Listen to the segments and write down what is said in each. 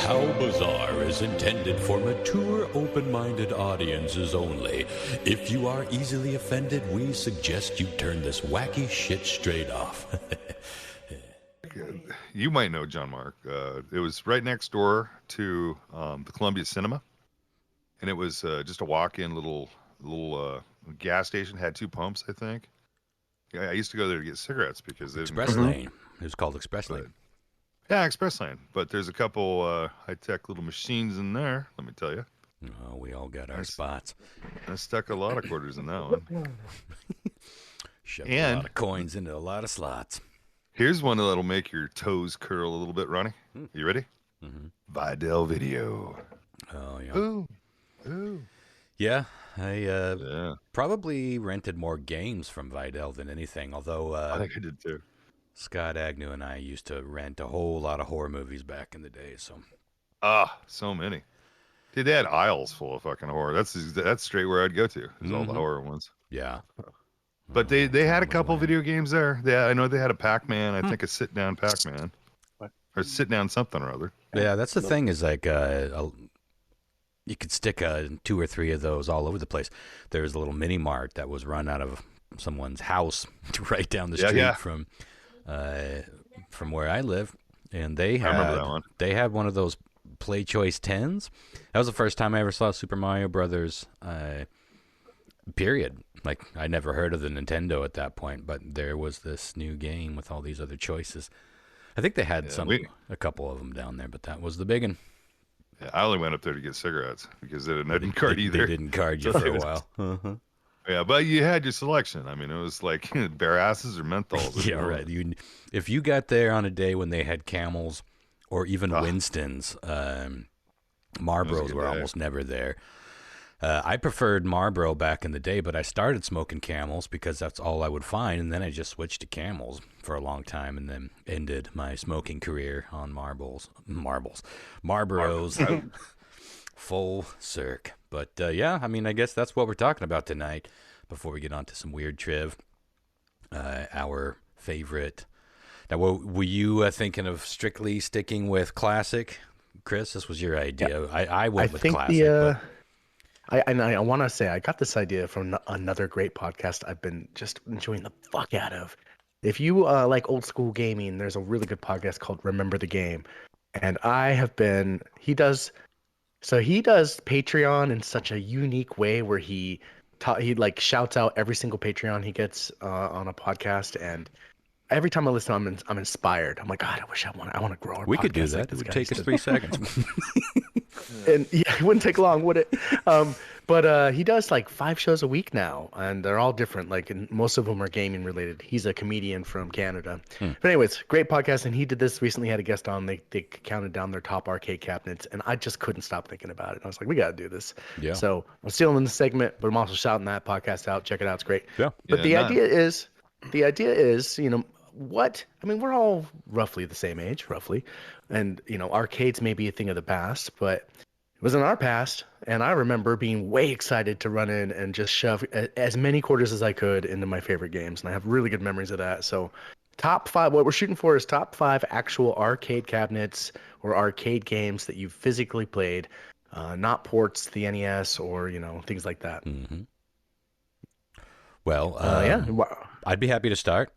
How Bizarre is intended for mature, open-minded audiences only. If you are easily offended, we suggest you turn this wacky shit straight off. You might know John Mark. It was right next door to the Columbia Cinema, and it was just a walk-in little gas station. Had 2 pumps, I think. Yeah, I used to go there to get cigarettes because Express Lane. It was called Express Lane. Yeah, Express Lane. But there's a couple high-tech little machines in there, let me tell you. Oh, we all got our spots. I stuck a lot of quarters in that one. Shoved a lot of coins into a lot of slots. Here's one that'll make your toes curl a little bit, Ronnie. You ready? Mm-hmm. Vidal Video. Oh, yeah. Ooh. Yeah, I probably rented more games from Vidal than anything, although I think I did too. Scott Agnew and I used to rent a whole lot of horror movies back in the day. So so many. Dude, they had aisles full of fucking horror. That's straight where I'd go to. Is all the horror ones. Yeah. But they had a couple video games there. I know they had a Pac-Man. I think a sit-down Pac-Man. Or sit-down something or other. Yeah, that's the thing is like you could stick 2 or 3 of those all over the place. There was a little mini-mart that was run out of someone's house right down the street from where I live, and they had one of those Play Choice 10s. That was the first time I ever saw Super Mario Brothers. Period. Like, I never heard of the Nintendo at that point, but there was this new game with all these other choices. I think they had a couple of them down there, but that was the big one. Yeah, I only went up there to get cigarettes because they didn't card either. They didn't card you for a while. Uh-huh. Yeah, but you had your selection. I mean, it was like bare asses or menthols. Yeah, right. If you got there on a day when they had Camels or even Winston's, Marlboros were almost never there. I preferred Marlboro back in the day, but I started smoking Camels because that's all I would find, and then I just switched to Camels for a long time, and then ended my smoking career on Marlboros, full circ. But yeah, I mean, I guess that's what we're talking about tonight. Before we get on to some weird triv, our favorite. Now, were you thinking of strictly sticking with classic, Chris? This was your idea. Yeah. I went with classic. I want to say I got this idea from another great podcast I've been just enjoying the fuck out of. If you like old school gaming, there's a really good podcast called Remember the Game, and he does Patreon in such a unique way where he like shouts out every single Patreon he gets on a podcast, and every time I listen, I'm inspired. I'm like, God, I wish I want to grow our podcast. We could do that. It would take us 3 seconds. And yeah, it wouldn't take long, would it? But he does like 5 shows a week now, and they're all different. Like, and most of them are gaming related. He's a comedian from Canada. But anyways, great podcast. And he did this recently. Had a guest on. They counted down their top arcade cabinets, and I just couldn't stop thinking about it. I was like, we got to do this. Yeah. So I'm still in the segment, but I'm also shouting that podcast out. Check it out. It's great. Yeah. But the idea is, we're all roughly the same age, and arcades may be a thing of the past, but it was in our past, and I remember being way excited to run in and just shove as many quarters as I could into my favorite games, and I have really good memories of that. So top 5, what we're shooting for is top 5 actual arcade cabinets or arcade games that you've physically played, not ports to the NES or things like that. Mm-hmm. Well, I'd be happy to start.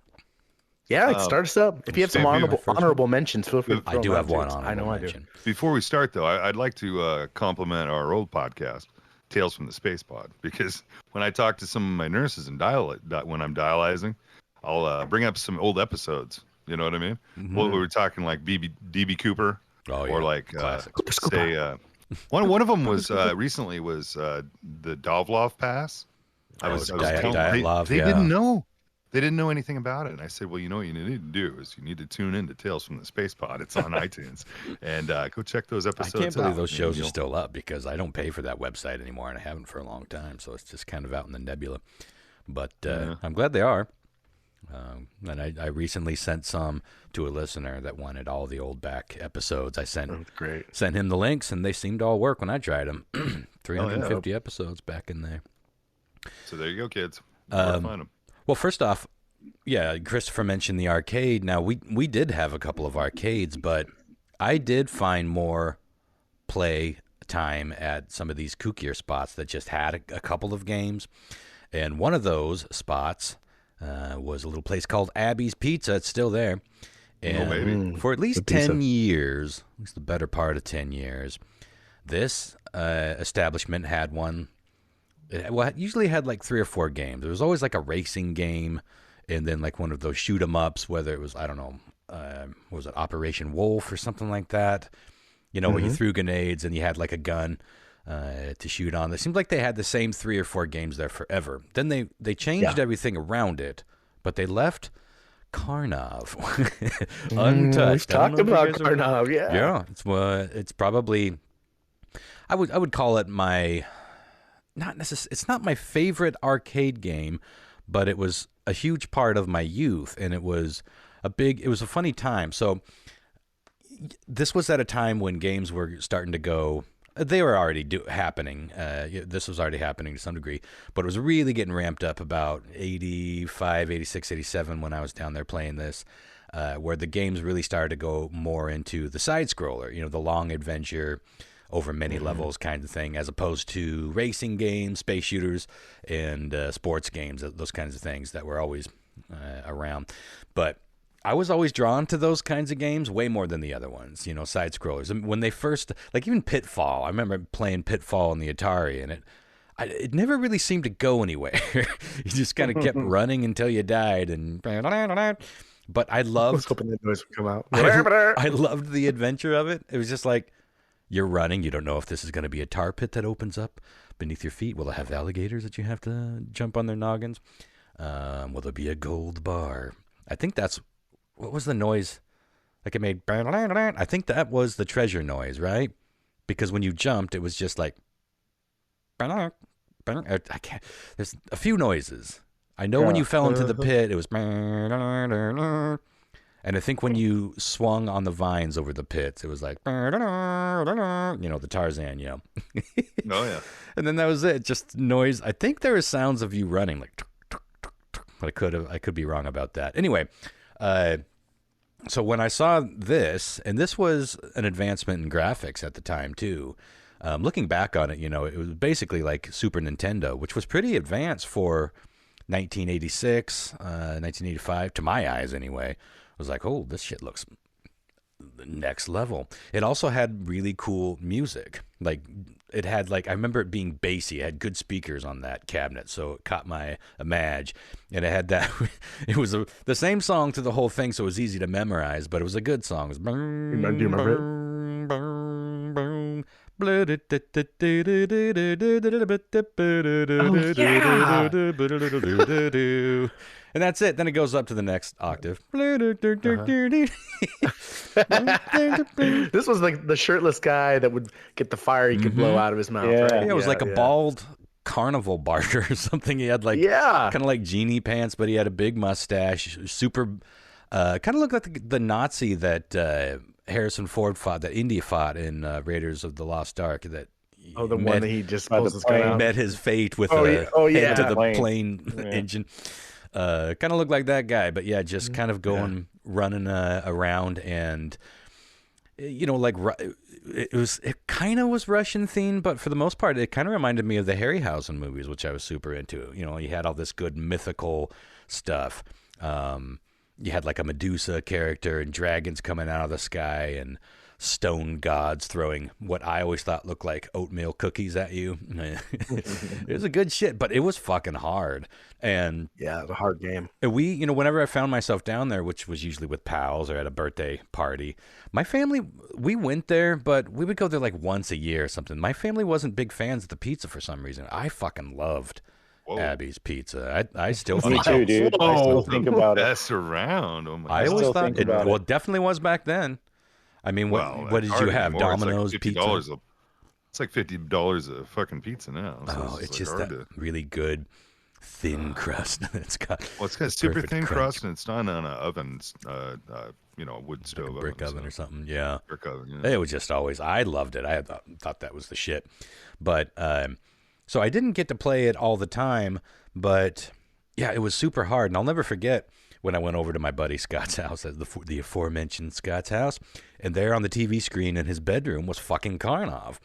Yeah, start us up. If you have some honorable mentions, feel free to throw I do have one honorable honorable mention. Before we start, though, I'd like to compliment our old podcast, Tales from the Space Pod, because when I talk to some of my nurses and when I'm dialyzing, I'll bring up some old episodes. You know what I mean? Mm-hmm. Well, we were talking like DB Cooper, or like say one of them was recently was the Dovlov Pass. They didn't know. They didn't know anything about it. And I said, well, what you need to do is you need to tune in to Tales from the Space Pod. It's on iTunes. And go check those episodes out. I can't believe those shows are still up because I don't pay for that website anymore, and I haven't for a long time. So it's just kind of out in the nebula. But I'm glad they are. And I recently sent some to a listener that wanted all the old back episodes. I sent him the links, and they seemed to all work when I tried them. 350 episodes back in there. So there you go, kids. Find them. Well, first off, yeah, Christopher mentioned the arcade. Now, we did have a couple of arcades, but I did find more play time at some of these kookier spots that just had a couple of games. And one of those spots was a little place called Abby's Pizza. It's still there. And for at least 10 years, at least the better part of 10 years, this establishment had one. It usually had like 3 or 4 games. There was always like a racing game and then like one of those shoot 'em ups, whether it was, I don't know, what was it, Operation Wolf or something like that? You know, where you threw grenades and you had like a gun to shoot on. It seemed like they had the same 3 or 4 games there forever. Then they changed everything around it, but they left Karnov untouched. We've talked about Karnov, Yeah, it's probably, I would call it my, it's not my favorite arcade game, but it was a huge part of my youth, and it was a funny time. So this was at a time when games were starting to go, they were already happening. This was already happening to some degree, but it was really getting ramped up about 85, 86, 87 when I was down there playing this, where the games really started to go more into the side scroller, the long adventure over many levels kind of thing, as opposed to racing games, space shooters, and sports games, those kinds of things that were always around. But I was always drawn to those kinds of games way more than the other ones, side scrollers. And when they first, like even Pitfall, I remember playing Pitfall on the Atari, and it never really seemed to go anywhere. You just kind of kept running until you died, and but I loved. I was hoping that noise would come out. I loved the adventure of it. It was just like, you're running. You don't know if this is going to be a tar pit that opens up beneath your feet. Will it have alligators that you have to jump on their noggins? Will there be a gold bar? I think that's, what was the noise? Like it made, I think that was the treasure noise, right? Because when you jumped, it was just like, I can't, there's a few noises. I know when you fell into the pit, it was, and I think when you swung on the vines over the pits, it was like, the Tarzan yell. Oh, yeah. And then that was it, just noise. I think there were sounds of you running, like, but I could be wrong about that. Anyway, so when I saw this, and this was an advancement in graphics at the time too. Looking back on it, it was basically like Super Nintendo, which was pretty advanced for 1986, 1985, to my eyes anyway. I was like, oh, this shit looks next level. It also had really cool music. Like, it had, I remember it being bassy. It had good speakers on that cabinet, so it caught my image. And it had that, it was the same song to the whole thing, so it was easy to memorize, but it was a good song. It was, do you remember it? Oh, yeah. And that's it. Then it goes up to the next octave. This was like the shirtless guy that would get the fire he could blow out of his mouth. Right? Yeah, it was like a bald carnival barker or something. He had kind of like genie pants, but he had a big mustache. Super, kind of looked like the Nazi that Harrison Ford fought, that Indy fought in Raiders of the Lost Ark. That one that he just met his fate with head to the plane engine. Kind of looked like that guy, but yeah, just kind of running around, and it kind of was Russian themed, but for the most part, it kind of reminded me of the Harryhausen movies, which I was super into. You had all this good mythical stuff. You had like a Medusa character and dragons coming out of the sky and stone gods throwing what I always thought looked like oatmeal cookies at you. It was a good shit, but it was fucking hard. And yeah, it was a hard game. We, whenever I found myself down there, which was usually with pals or at a birthday party, my family, we went there, but we would go there like once a year or something. My family wasn't big fans of the pizza for some reason. I fucking loved Abby's Pizza. I still Me too, dude. I still think about it. That's around. Oh my God. I always thought it definitely was back then. I mean, what did you have? Anymore. Domino's it's like pizza? It's like $50 a fucking pizza now. So it's just that really good thin crust. It's got super thin crust, and it's not on an oven, wood stove, like a brick oven or something. Yeah, brick oven. Yeah. It was just always. I loved it. I thought that was the shit. But so I didn't get to play it all the time. But yeah, it was super hard, and I'll never forget when I went over to my buddy Scott's house, the aforementioned Scott's house, and there on the TV screen in his bedroom was fucking Karnov.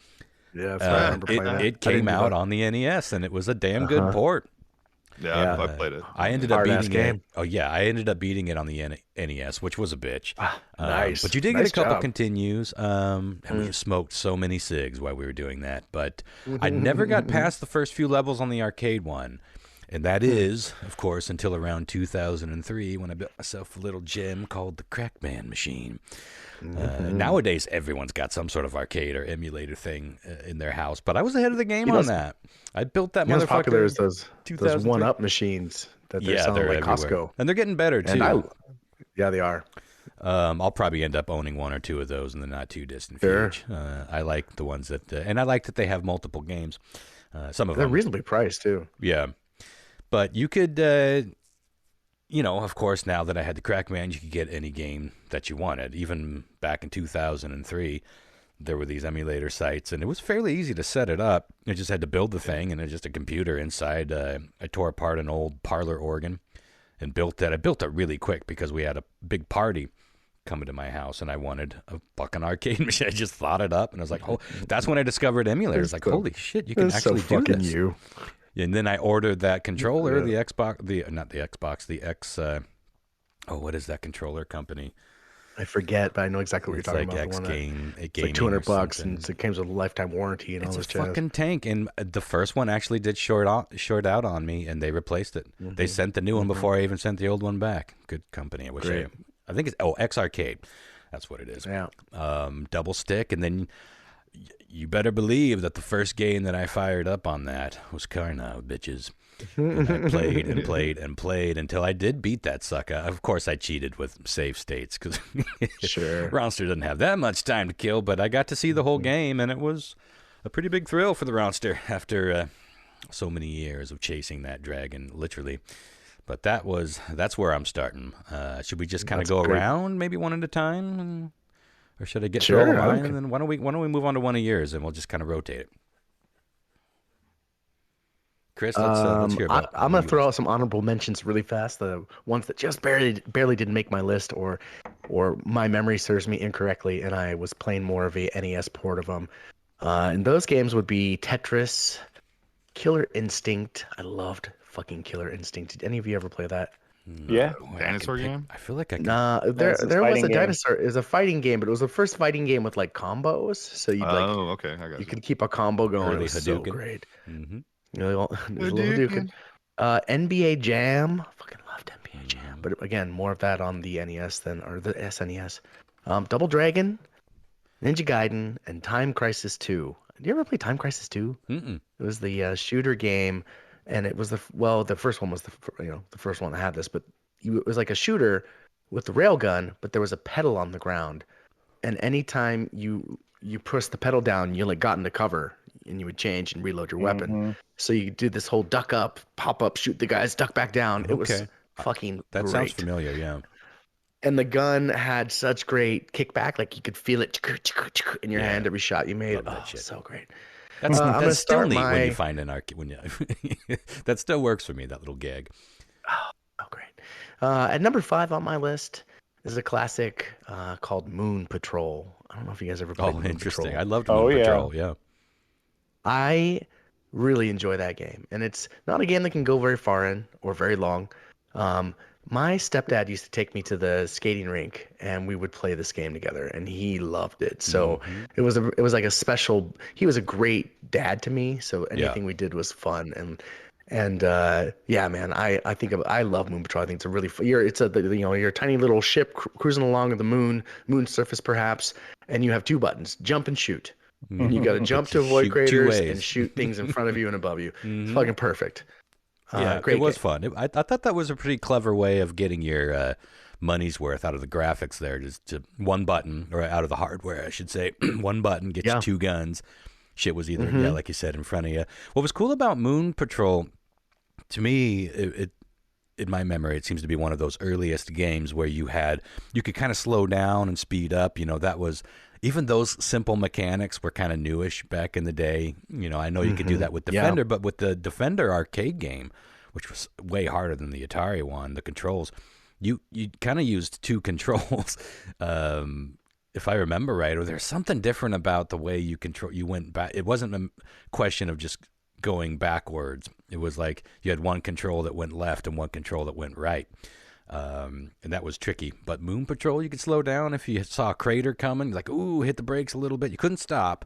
Yeah, that's right. I remember playing that. It came out on the NES, and it was a damn good port. Yeah, I played it. I ended up beating it. Oh yeah, I ended up beating it on the NES, which was a bitch. Nice. But you did get a couple continues, and we smoked so many cigs while we were doing that. But I never got past the first few levels on the arcade one, and that is, of course, until around 2003 when I built myself a little gem called the Crackman machine. Nowadays, everyone's got some sort of arcade or emulator thing in their house, but I was ahead of the game on that. I built that motherfucker. Popular as those 1-up machines that they're selling like Costco, and they're getting better too. Yeah, they are. I'll probably end up owning one or two of those in the not too distant future. I like the ones that, and I like that they have multiple games. Some of them they're reasonably priced too. Yeah, but you could. Of course, now that I had the Crackman, you could get any game that you wanted. Even back in 2003, there were these emulator sites, and it was fairly easy to set it up. You just had to build the thing, and it's just a computer inside. I tore apart an old parlor organ and built that. I built it really quick because we had a big party coming to my house, and I wanted a fucking arcade machine. I just thought it up, and I was like, oh, that's when I discovered emulators. Like, holy shit, you can actually do this. And then I ordered that controller, the Xbox, not the Xbox, the X, what is that controller company? I forget, but I know exactly what you're talking about. It's like X-Game. It's like $200, and it comes with a lifetime warranty and all this jazz. It's a fucking tank, and the first one actually did short out on me, and they replaced it. They sent the new one before I even sent the old one back. Good company. I think it's X Arcade. That's what it is. Yeah. Double stick, and then you better believe that the first game that I fired up on that was Karnov, bitches. And I played and played and played until I did beat that sucker. Of course, I cheated with save states because Roundster doesn't have that much time to kill, but I got to see the whole game, and it was a pretty big thrill for the Roundster after so many years of chasing that dragon, literally. But that's where I'm starting. Should we just kind of go around, maybe one at a time? Or should I get through all of mine? And then why don't we move on to one of yours, and we'll just kind of rotate it. Chris, let's hear about it. I'm going to throw out some honorable mentions really fast. The ones that just barely didn't make my list, or my memory serves me incorrectly, and I was playing more of a NES port of them. And those games would be Tetris, Killer Instinct. I loved fucking Killer Instinct. Did any of you ever play that? Yeah, dinosaur game. I feel like I. Nah, there was a dinosaur. It was a fighting game, but it was the first fighting game with like combos. So you okay, I got you could keep a combo going. It was so great. There's a little Hadouken. NBA Jam. Fucking loved NBA Jam. But again, more of that on the NES or the SNES. Double Dragon, Ninja Gaiden, and Time Crisis 2. Did you ever play Time Crisis 2? Mm-mm. It was the shooter game. And it was the first one was the first one that had this, but it was like a shooter with the railgun, but there was a pedal on the ground, and anytime you press the pedal down, you like got into cover, and you would change and reload your weapon. So you do this whole duck up, pop up, shoot the guys, duck back down. It was fucking that great. Sounds familiar, yeah. And the gun had such great kickback, like you could feel it in your hand every shot you made. Oh, so great. That's still neat when you find an arcade. That still works for me, that little gag. Oh, great. At number 5 on my list is a classic called Moon Patrol. I don't know if you guys ever played Moon interesting. Patrol. I loved Moon Patrol, yeah. I really enjoy that game. And it's not a game that can go very far in or very long. My stepdad used to take me to the skating rink, and we would play this game together, and he loved it. So it was like a special. He was a great dad to me. So anything we did was fun, and yeah, man, I love Moon Patrol. I think it's a really you're a tiny little ship cruising along the moon surface perhaps, and you have 2 buttons: jump and shoot. And you got to jump to avoid craters and shoot things in front of you and above you. It's fucking perfect. Yeah, it was fun. I thought that was a pretty clever way of getting your money's worth out of the graphics there. Just to one button, or out of the hardware, I should say. One button gets you 2 guns. Shit was either, like you said, in front of you. What was cool about Moon Patrol, to me, in my memory, it seems to be one of those earliest games where you could kind of slow down and speed up. That was... Even those simple mechanics were kind of newish back in the day. I know you could do that with Defender, but with the Defender arcade game, which was way harder than the Atari one, the controls, you kind of used two controls, if I remember right, or there's something different about the way you went back. It wasn't a question of just going backwards. It was like you had one control that went left and one control that went right. And that was tricky. But Moon Patrol, you could slow down if you saw a crater coming. Like, ooh, hit the brakes a little bit. You couldn't stop,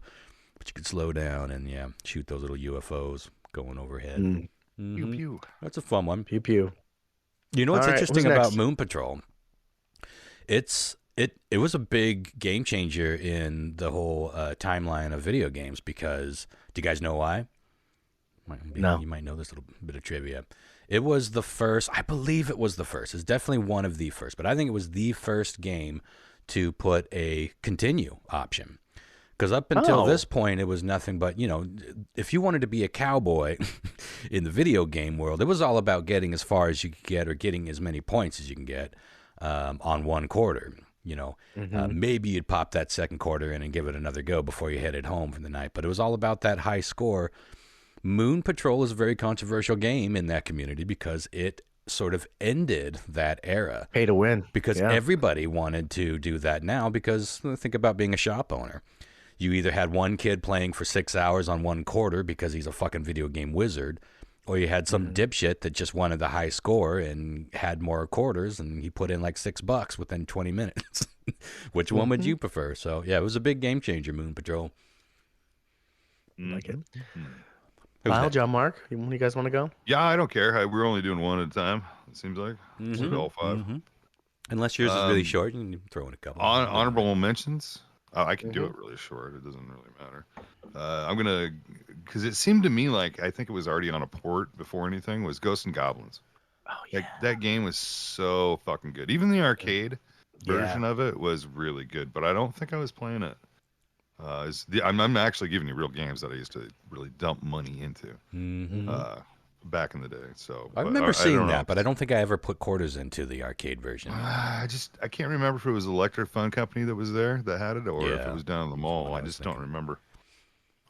but you could slow down and, shoot those little UFOs going overhead. Mm-hmm. Pew, pew. That's a fun one. Pew, pew. You know what's interesting about Moon Patrol? It was a big game changer in the whole timeline of video games because, do you guys know why? No. You might know this little bit of trivia. It was the first, I believe it was the first. It's definitely one of the first, but I think it was the first game to put a continue option. Because up until this point, it was nothing but, if you wanted to be a cowboy in the video game world, it was all about getting as far as you could get or getting as many points as you can get on one quarter. Maybe you'd pop that second quarter in and give it another go before you headed home for the night. But it was all about that high score. Moon Patrol is a very controversial game in that community because it sort of ended that era. Pay to win. Because everybody wanted to do that now because think about being a shop owner. You either had one kid playing for 6 hours on one quarter because he's a fucking video game wizard, or you had some dipshit that just wanted the high score and had more quarters, and he put in like $6 within 20 minutes. Which one would you prefer? So, it was a big game changer, Moon Patrol. Like it. Lyle, John, Mark, you guys want to go? Yeah, I don't care. We're only doing one at a time, it seems like. All five. Unless yours is really short, you can throw in a couple. Honorable mentions. I can do it really short. It doesn't really matter. I'm gonna, because it seemed to me like I think it was already on a port before anything. Was Ghosts and Goblins. Oh yeah, that game was so fucking good. Even the arcade version of it was really good, but I don't think I was playing it. I'm actually giving you real games that I used to really dump money into back in the day. So I remember seeing that, but I don't think I ever put quarters into the arcade version. I can't remember if it was Electric Fun Company that was there that had it, or if it was down in the mall. I just don't remember.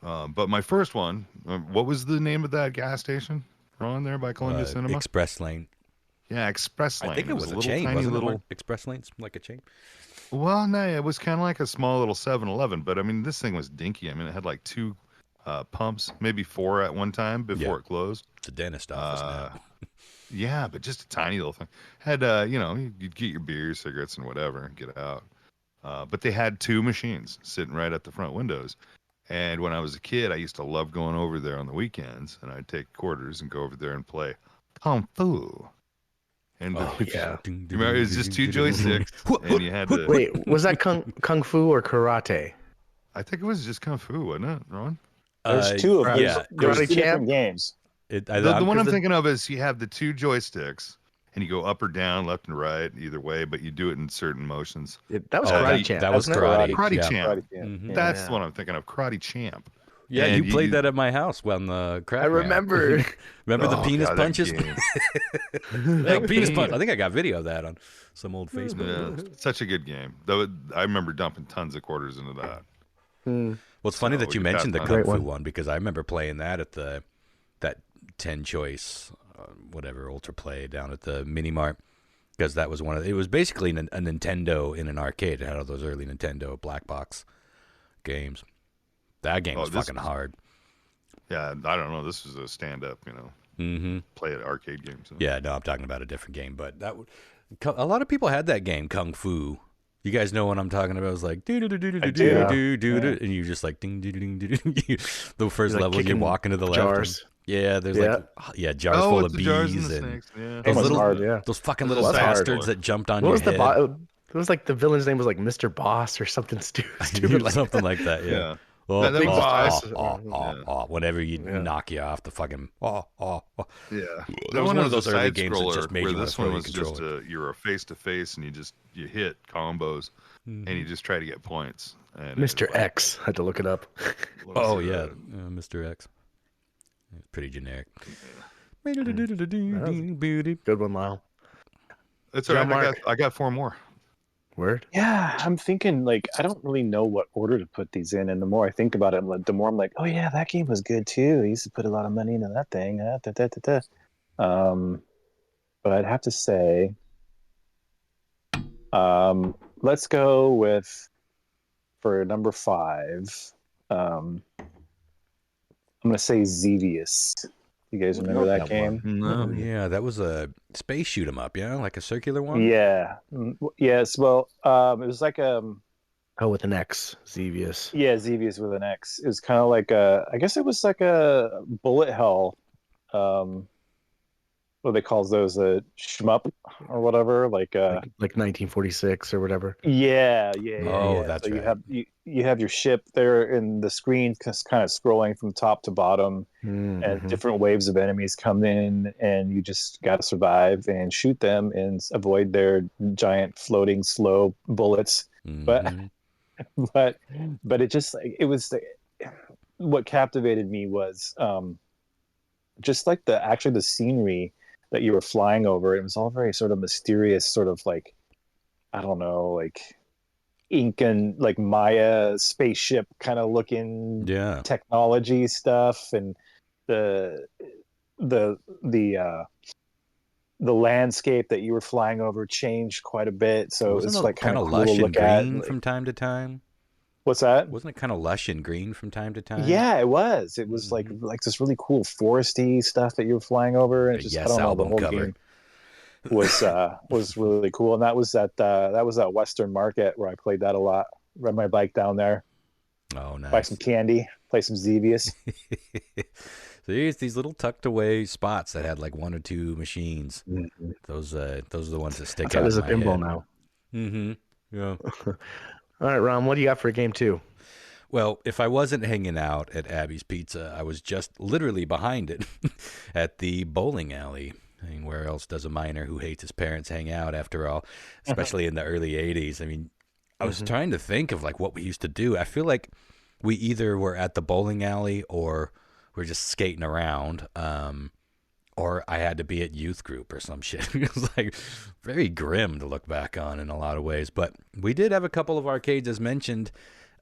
But my first one, what was the name of that gas station? Ron, there by Columbia Cinema? Express Lane. Yeah, Express Lane. I think it was a chain, wasn't it? Like Express Lane's like a chain. Well, no, it was kind of like a small little 7-Eleven, but I mean, this thing was dinky. I mean, it had like 2 pumps, maybe 4 at one time before it closed. It's a dentist office now. Yeah, but just a tiny little thing. Had, you'd get your beer, cigarettes, and whatever, and get out. But they had 2 machines sitting right at the front windows. And when I was a kid, I used to love going over there on the weekends, and I'd take quarters and go over there and play Kung Fu. And remember, it was just 2 joysticks, and you had to. Wait, was that kung fu or karate? I think it was just Kung Fu, wasn't it, Ron? There's 2 of them. Yeah, There's 2 different games. The one I'm thinking of is you have the 2 joysticks, and you go up or down, left and right, either way, but you do it in certain motions. That was Karate Champ. That was Karate. Karate Champ. Mm-hmm. That's the one I'm thinking of, Karate Champ. Yeah, and you played that at my house when the crap. I remember. Remember the penis punches? Penis punch. I think I got video of that on some old Facebook. Yeah, such a good game. Though I remember dumping tons of quarters into that. Well, it's funny that you mentioned the Kung Fu one because I remember playing that at that 10 choice, whatever Ultra Play down at the mini-mart because that was it was basically a Nintendo in an arcade. It had all those early Nintendo black box games. That game was fucking hard. Yeah, I don't know. This was a stand-up, play at arcade games. Yeah, no, I'm talking about a different game, but a lot of people had that game, Kung Fu. You guys know what I'm talking about? It was like do do do do do do do do, and you just like ding ding ding ding ding. The first level, you walk into the jars. Yeah, there's jars full of bees and those fucking little bastards that jumped on your head. It was like the villain's name was like Mr. Boss or something stupid like something like that. Yeah. Whenever you knock you off the fucking Yeah, that was one of those early games that just made where you this one was control just you're a face to face and you hit combos and you just try to get points. And Mr. X had to look it up. Mr. X. It's pretty generic. Good one, Lyle. That's all right. I got 4 more. Word? Yeah, I'm thinking like I don't really know what order to put these in, and the more I think about it, the more I'm like, oh yeah, that game was good too. I used to put a lot of money into that thing. But I'd have to say Let's go with for number 5. I'm gonna say Xevious. You guys remember that game? No, yeah, that was a space shoot 'em up, yeah, like a circular one. Yeah. Yes. Well, it was like Oh, with an X, Xevious. yeah, Xevious with an X. It was kind of like I guess it was like a bullet hell. What they calls those shmup or whatever, like 1946 or whatever. yeah. Oh, that's so right. You have your ship there in the screen, kind of scrolling from top to bottom, and different waves of enemies come in, and you just got to survive and shoot them and avoid their giant floating slow bullets. But but it just it was what captivated me was just like the scenery that you were flying over. It was all very sort of mysterious, sort of like, I don't know, like Incan, like Maya spaceship kind of looking technology stuff, and the landscape that you were flying over changed quite a bit. So wasn't it's like kind of cool lush to and look at. green from time to time. What's that? Wasn't it kind of lush and green from time to time? Yeah, it was. It was like this really cool foresty stuff that you were flying over, and just I don't know, the whole game was really cool. And that was at Western Market where I played that a lot. Ride my bike down there. Oh, nice. Buy some candy, play some Xevious. So here's these little tucked away spots that had like 1 or 2 machines. Those are the ones that stick out. There's a pinball now. Yeah. All right, Ron, what do you got for game 2? Well, if I wasn't hanging out at Abby's Pizza, I was just literally behind it at the bowling alley. I mean, where else does a minor who hates his parents hang out, after all, especially in the early 80s? I mean, I was trying to think of like what we used to do. I feel like we either were at the bowling alley or we're just skating around, or I had to be at youth group or some shit. It was like very grim to look back on in a lot of ways. But we did have a couple of arcades, as mentioned.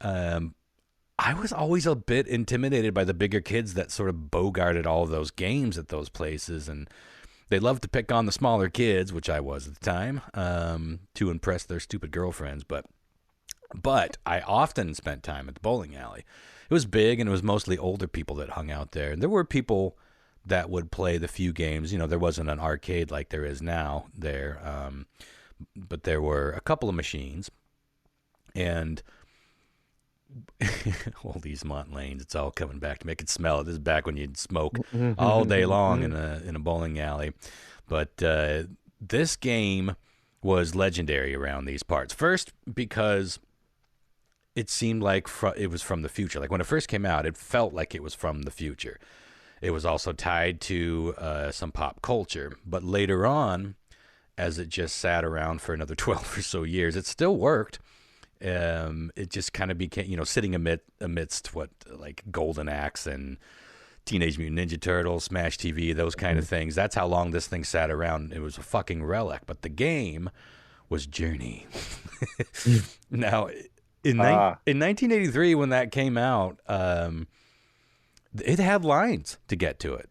I was always a bit intimidated by the bigger kids that sort of bogarted all of those games at those places. And they loved to pick on the smaller kids, which I was at the time, to impress their stupid girlfriends. But I often spent time at the bowling alley. It was big, and it was mostly older people that hung out there. And there were people that would play the few games. You know, there wasn't an arcade like there is now there, but there were a couple of machines. And all these Mont Lanes, it's all coming back to make it smell it. This is back when you'd smoke all day long in a bowling alley. But this game was legendary around these parts. First, because it seemed like it was from the future. Like when it first came out, it felt like it was from the future. It was also tied to some pop culture. But later on, as it just sat around for another 12 or so years, it still worked. It just kind of became, sitting amidst what, like Golden Axe and Teenage Mutant Ninja Turtles, Smash TV, those kind of things. That's how long this thing sat around. It was a fucking relic. But the game was Journey. Now, in 1983, when that came out, it had lines to get to it.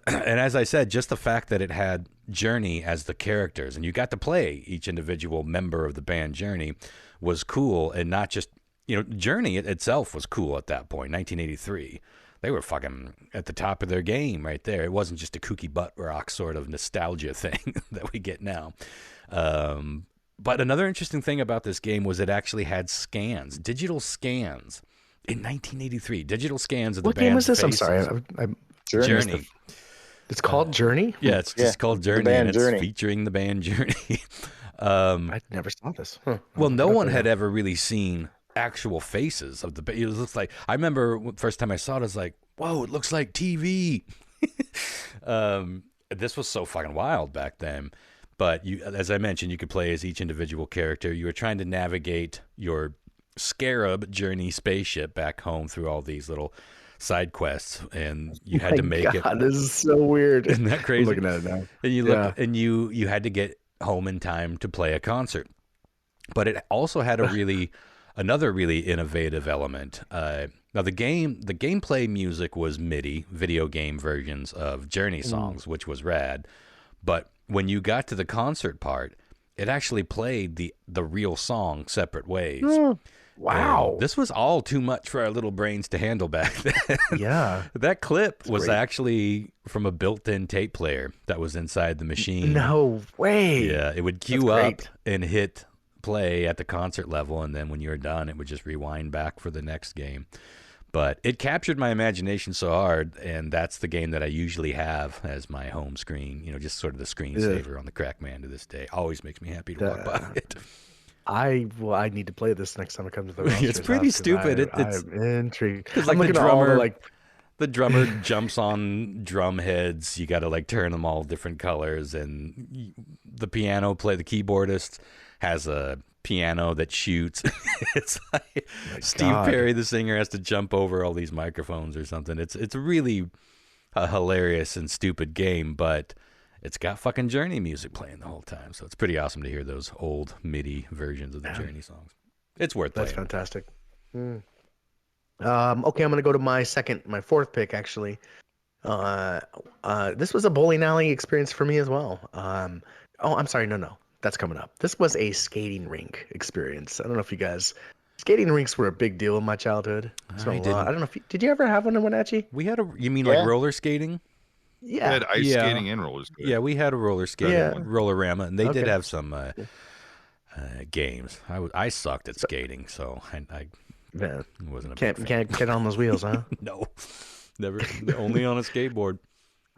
And as I said, just the fact that it had Journey as the characters, and you got to play each individual member of the band Journey, was cool. And not just, Journey itself was cool at that point, 1983. They were fucking at the top of their game right there. It wasn't just a kooky butt rock sort of nostalgia thing that we get now. But another interesting thing about this game was it actually had scans, digital scans. In 1983, digital scans of the band's What game was this? faces. I'm sorry. Journey. It's called Journey? Yeah, it's just called Journey, and it's featuring the band Journey. I never saw this. Huh. Well, no one had ever really seen actual faces of the band. It looks like, I remember first time I saw it, I was like, whoa, it looks like TV. This was so fucking wild back then. But as I mentioned, you could play as each individual character. You were trying to navigate your Scarab Journey spaceship back home through all these little side quests, and you had to make it. This is so weird. Isn't that crazy? I'm looking at it now. And you look, and you had to get home in time to play a concert. But it also had another really innovative element. Now the gameplay music was MIDI, video game versions of Journey songs, which was rad. But when you got to the concert part, it actually played the real song separate ways. Wow. And this was all too much for our little brains to handle back then. Yeah. That clip was great. actually from a built-in tape player that was inside the machine. No way. Yeah, it would queue up and hit play at the concert level, and then when you were done, it would just rewind back for the next game. But it captured my imagination so hard, and that's the game that I usually have as my home screen. You know, just sort of the screensaver on the Crackman to this day. Always makes me happy to walk by it. I need to play this next time it comes to the roster. It's pretty stupid. I'm intrigued. Because I'm like the the drummer jumps on drum heads. You got to like turn them all different colors, and the keyboardist has a piano that shoots. It's like Steve Perry, the singer, has to jump over all these microphones or something. It's really a hilarious and stupid game, but it's got fucking Journey music playing the whole time, so it's pretty awesome to hear those old MIDI versions of the Journey songs. It's worth playing. That's fantastic. Okay, I'm gonna go to my fourth pick actually. This was a bowling alley experience for me as well. I'm sorry, no, that's coming up. This was a skating rink experience. I don't know if you guys. Skating rinks were a big deal in my childhood. I don't know if did you ever have one in Wenatchee? We had you mean like roller skating? Yeah. We had ice skating and roller skating. Yeah, we had a roller skating, Rollerama, and they did have some games. I sucked at skating, so I wasn't a big fan. Can't get on those wheels, huh? No, never. Only on a skateboard.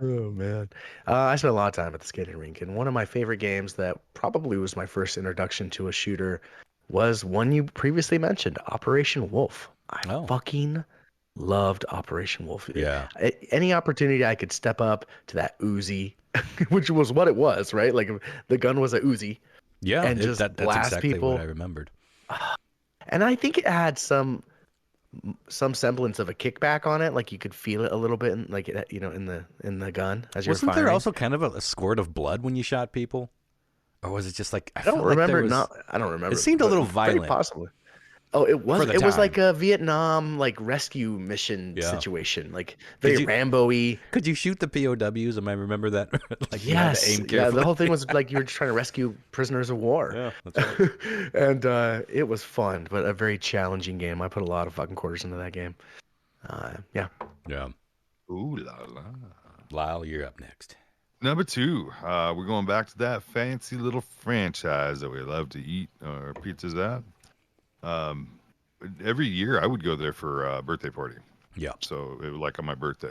Oh man, I spent a lot of time at the skating rink, and one of my favorite games that probably was my first introduction to a shooter was one you previously mentioned, Operation Wolf. I fucking loved Operation Wolf. Yeah. Any opportunity I could step up to that Uzi, which was what it was, right? Like the gun was a Uzi. Yeah, and just that's blast exactly people. what I remembered. And I think it had some semblance of a kickback on it, like you could feel it a little bit, in the gun as you're firing. Wasn't there also kind of a squirt of blood when you shot people, or was it just like I don't remember? I don't remember. It seemed a little violent, possibly. Oh, it was. It was like a Vietnam rescue mission situation, like very Rambo-y. Could you shoot the POWs? Am I remember that? Like yes, the whole thing was like you were trying to rescue prisoners of war. Yeah, that's right. And it was fun, but a very challenging game. I put a lot of fucking quarters into that game. Yeah. Ooh la la. Lyle, you're up next. Number 2, we're going back to that fancy little franchise that we love to eat our pizzas at. Every year I would go there for a birthday party. Yeah. So it was like on my birthday,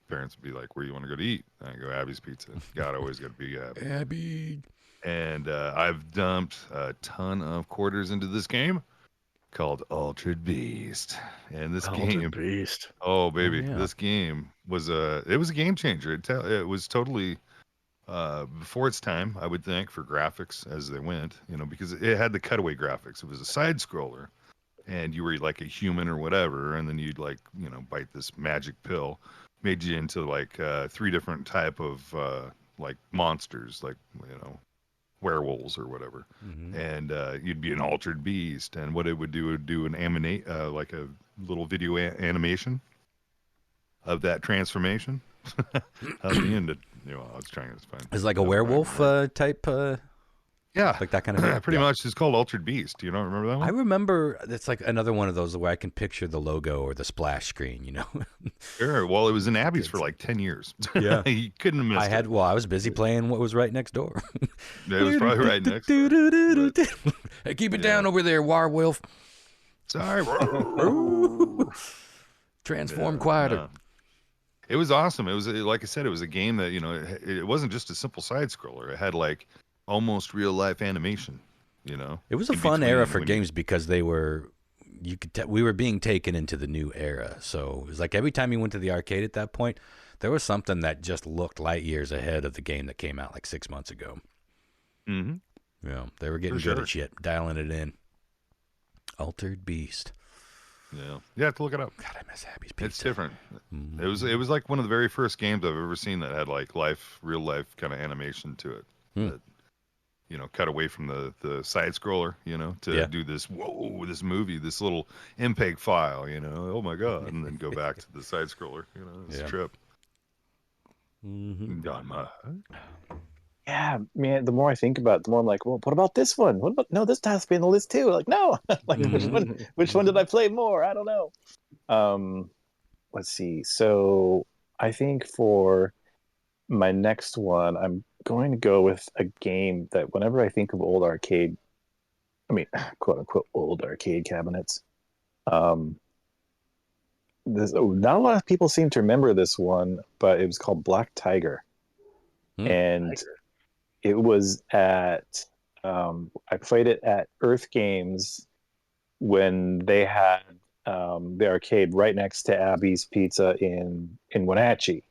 parents would be like, "Where do you want to go to eat?" And I go, "Abby's Pizza." God, always got to be Abby. Abby. And I've dumped a ton of quarters into this game called Altered Beast. And this Altered Beast. Oh baby, this game was a game changer. It was totally before its time, I would think, for graphics as they went, because it had the cutaway graphics. It was a side scroller, and you were like a human or whatever, and then you'd bite this magic pill, made you into like 3 different type of monsters, werewolves or whatever, and you'd be an altered beast, and what it would do an animate like a little video animation of that transformation. At the end, I was trying to find. It's like a werewolf type. Yeah, like that kind of. Pretty much. It's called Altered Beast. You don't remember that one? I remember. It's like another one of those where I can picture the logo or the splash screen. Sure. Well, it was in Abby's for like 10 years. Yeah, you couldn't have missed it. Well, I was busy playing what was right next door. It was probably right next door. Hey, keep it down over there, werewolf. Sorry. Transform quieter. No. It was awesome. It was, like I said, it was a game that, it wasn't just a simple side scroller. It had like almost real life animation, It was a fun era for games because they were, we were being taken into the new era. So it was like every time you went to the arcade at that point, there was something that just looked light years ahead of the game that came out like 6 months ago. Mm-hmm. Yeah, they were getting good at shit, dialing it in. Altered Beast. Yeah, you have to look it up. God, I miss Abby's Pizza. It's different. It was like one of the very first games I've ever seen that had like real life kind of animation to it. That, cut away from the side scroller, to do this this movie, this little MPEG file, oh my god, and then go back to the side scroller, this trip. Mm-hmm. Yeah, man. The more I think about it, the more I'm like, well, what about this one? What about no? This has to be on the list too. Like, no, like which one? Which one did I play more? I don't know. Um, let's see. So I think for my next one, I'm going to go with a game that whenever I think of old arcade, I mean, quote unquote, old arcade cabinets. Um, not a lot of people seem to remember this one, but it was called Black Tiger. And it was at, I played it at Earth Games when they had the arcade right next to Abby's Pizza in Wenatchee.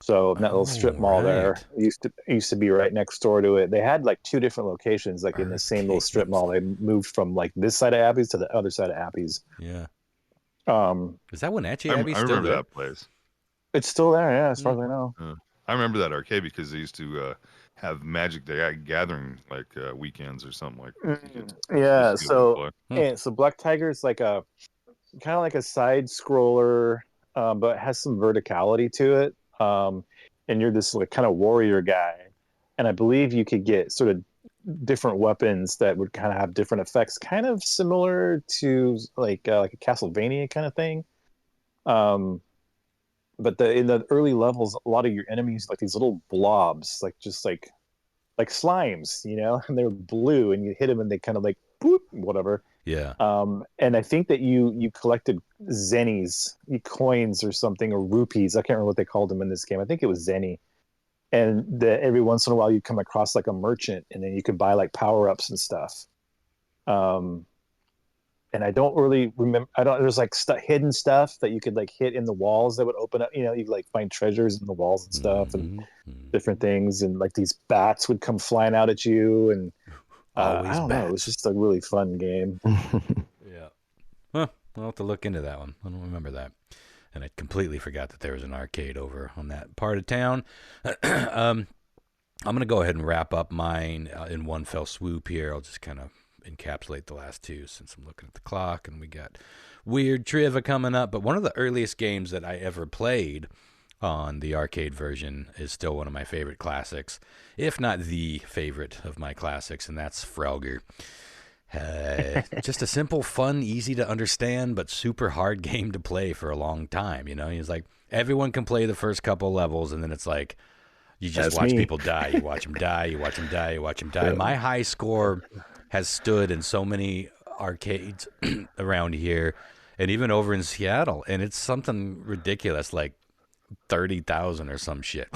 So that little strip mall there used to be right next door to it. They had like two different locations, like in the same little strip mall. They moved from like this side of Abby's to the other side of Abby's. Yeah. Is that Wenatchee Abbey I still remember there? that place. It's still there, yeah, as far as I know. I remember that arcade because they used to have Magic the Gathering like weekends or something like that. Yeah, so Black Tiger is like a kind of like a side scroller, but it has some verticality to it. And you're this like kind of warrior guy, and I believe you could get sort of different weapons that would kind of have different effects, kind of similar to like a Castlevania kind of thing. But in the early levels, a lot of your enemies like these little blobs, like just like slimes, and they're blue, and you hit them and they kind of like boop, whatever. Yeah. And I think that you collected zennies, coins or something, or rupees. I can't remember what they called them in this game. I think it was zenny. And every once in a while you come across like a merchant, and then you could buy like power-ups and stuff. And I don't really remember. There's like hidden stuff that you could like hit in the walls that would open up. You could like find treasures in the walls and stuff, and different things. And like these bats would come flying out at you, and I don't know. It was just a really fun game. Yeah. Well, I'll have to look into that one. I don't remember that. And I completely forgot that there was an arcade over on that part of town. I'm going to go ahead and wrap up mine in one fell swoop here. I'll just kind of encapsulate the last two since I'm looking at the clock, and we got weird trivia coming up. But one of the earliest games that I ever played on the arcade version is still one of my favorite classics, if not the favorite of my classics, and that's Frogger. Just a simple, fun, easy to understand, but super hard game to play for a long time. It's like everyone can play the first couple levels, and then it's like you just watch people die. You watch them die. You watch them die. You watch them die. My high score has stood in so many arcades around here, and even over in Seattle, and it's something ridiculous, like 30,000 or some shit.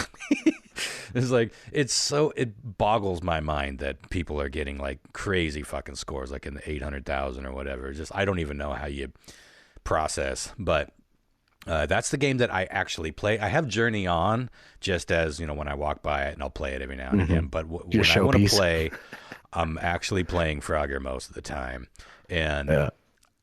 It's like it boggles my mind that people are getting like crazy fucking scores, like in the 800,000 or whatever. Just I don't even know how you process, but that's the game that I actually play. I have Journey on just as when I walk by it, and I'll play it every now and again. But when I want to play, I'm actually playing Frogger most of the time, and.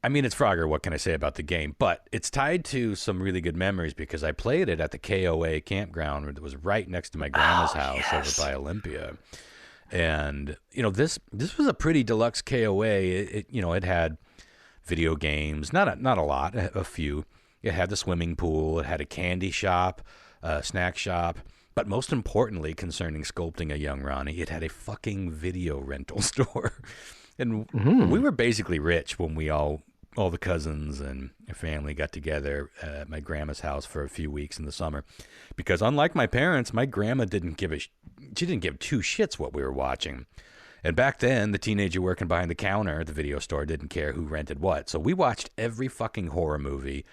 I mean, it's Frogger. What can I say about the game? But it's tied to some really good memories because I played it at the KOA campground that was right next to my grandma's house over by Olympia. And, this was a pretty deluxe KOA. It had video games, not a lot, a few. It had the swimming pool. It had a candy shop, a snack shop. But most importantly, concerning sculpting a young Ronnie, it had a fucking video rental store. And we were basically rich when we all the cousins and family got together at my grandma's house for a few weeks in the summer. Because unlike my parents, my grandma didn't give two shits what we were watching. And back then, the teenager working behind the counter at the video store didn't care who rented what. So we watched every fucking horror movie,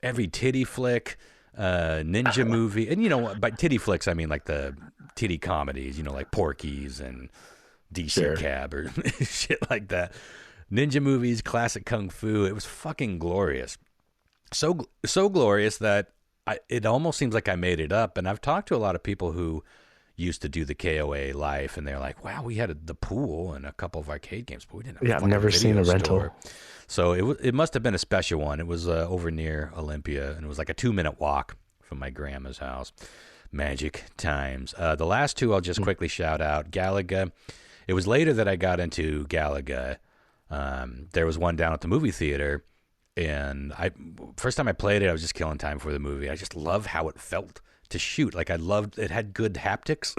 every titty flick, ninja movie. And, by titty flicks, I mean like the titty comedies, like Porky's and DC Cab or shit like that. Ninja movies, classic kung fu. It was fucking glorious. So glorious that it almost seems like I made it up. And I've talked to a lot of people who used to do the KOA life, and they're like, wow, we had the pool and a couple of arcade games, but we didn't have I've never seen a rental. So it must have been a special one. It was over near Olympia, and it was like a 2-minute walk from my grandma's house. Magic times. The last two I'll just quickly shout out. Galaga. It was later that I got into Galaga. There was one down at the movie theater, and first time I played it, I was just killing time for the movie. I just love how it felt to shoot. Like I loved it, had good haptics.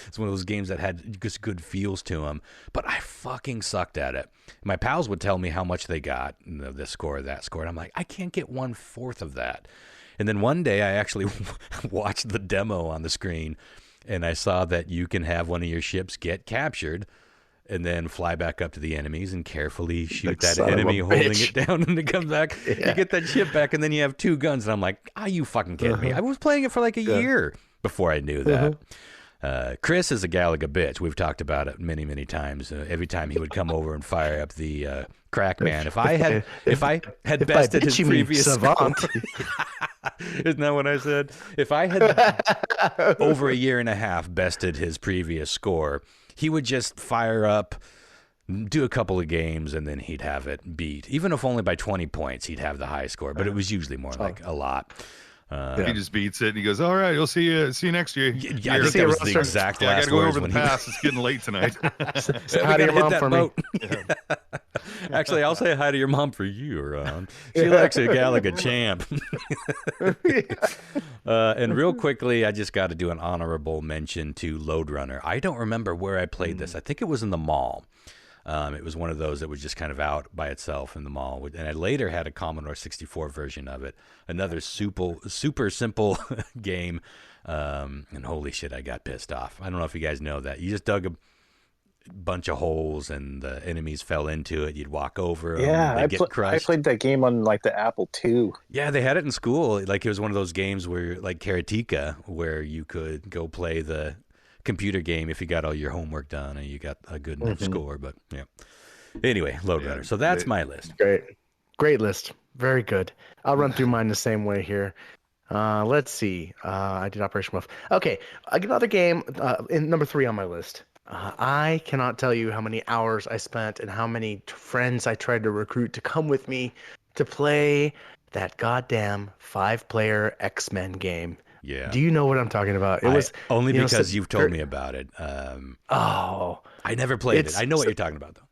It's one of those games that had just good feels to them, but I fucking sucked at it. My pals would tell me how much they got, this score or that score, and I'm like, I can't get 1/4 of that. And then one day I actually watched the demo on the screen, and I saw that you can have one of your ships get captured and then fly back up to the enemies and carefully shoot that enemy holding it down, and it comes back. Yeah. You get that ship back, and then you have 2 guns. And I'm like, you fucking kidding me? I was playing it for like a year before I knew that. Chris is a Galaga bitch. We've talked about it many, many times. Every time he would come over and fire up the Crackman. If I had bested his previous score, isn't that what I said? If I had over a year and a half bested his previous score, he would just fire up, do a couple of games, and then he'd have it beat. Even if only by 20 points, he'd have the high score, but it was usually more like a lot. He just beats it, and he goes, "All right, we'll see you next year." Yeah, I think that was the exact last I got to go words over the pass. It's getting late tonight. Say hi to your mom for me. Actually, I'll say hi to your mom for you, Ron. She likes a Galaga champ. And real quickly, I just got to do an honorable mention to Lode Runner. I don't remember where I played this. I think it was in the mall. It was one of those that was just kind of out by itself in the mall. And I later had a Commodore 64 version of it. Another super simple game. And holy shit, I got pissed off. I don't know if you guys know that. You just dug a bunch of holes and the enemies fell into it. You'd walk over them. Yeah, Get crushed. I played that game on like the Apple II. Yeah, they had it in school. Like it was one of those games where, like Karateka, where you could go play the computer game if you got all your homework done and you got a good enough score. But yeah, anyway, Lode Runner. So that's my list. Great list. Very good. I'll run through mine the same way here. Let's see. I did Operation Wolf. Okay, another game in number 3 on my list. I cannot tell you how many hours I spent and how many friends I tried to recruit to come with me to play that goddamn 5-player X-Men game. Yeah. Do you know what I'm talking about? It was only because you've told me about it. I never played it. I know what you're talking about, though.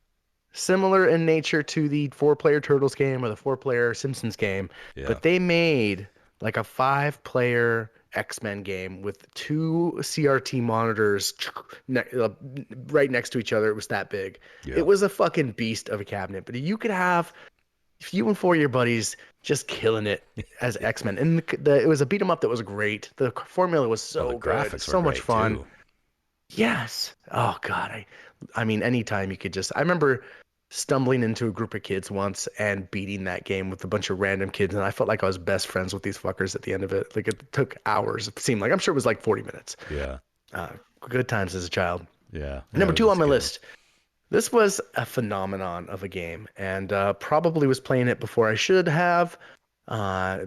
Similar in nature to the 4-player Turtles game or the 4-player Simpsons game, but they made like a 5-player X-Men game with 2 CRT monitors right next to each other. It was that big. Yeah. It was a fucking beast of a cabinet. But you could have you and 4 of your buddies just killing it as X-Men. And it was a beat 'em up that was great. The formula was so good. So much fun. Too. Yes. Oh, God. I mean, anytime you could just... I remember stumbling into a group of kids once and beating that game with a bunch of random kids, and I felt like I was best friends with these fuckers at the end of it. Like, it took hours. It seemed like... I'm sure it was like 40 minutes. Yeah. Good times as a child. Yeah. Number 2 on my list. This was a phenomenon of a game, and probably was playing it before I should have,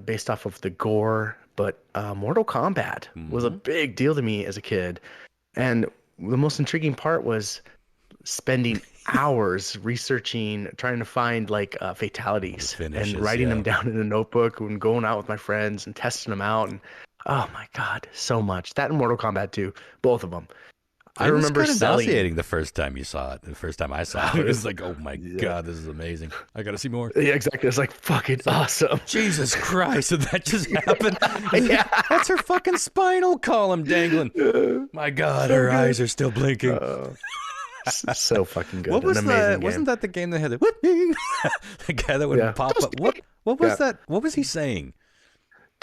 based off of the gore, but Mortal Kombat was a big deal to me as a kid. And the most intriguing part was spending hours researching, trying to find like fatalities and writing them down in a notebook and going out with my friends and testing them out. And oh my God, so much. That and Mortal Kombat 2, both of them. I remember kind of nauseating the first time you saw it. The first time I saw it, it was like, oh my God, this is amazing. I got to see more. Yeah, exactly. It's like fucking awesome. Jesus Christ, did that just happen? Yeah. That's her fucking spinal column dangling. My God, so her eyes are still blinking. So fucking good. What was that? Wasn't that the game that had the guy that would pop up? What was that? What was he saying?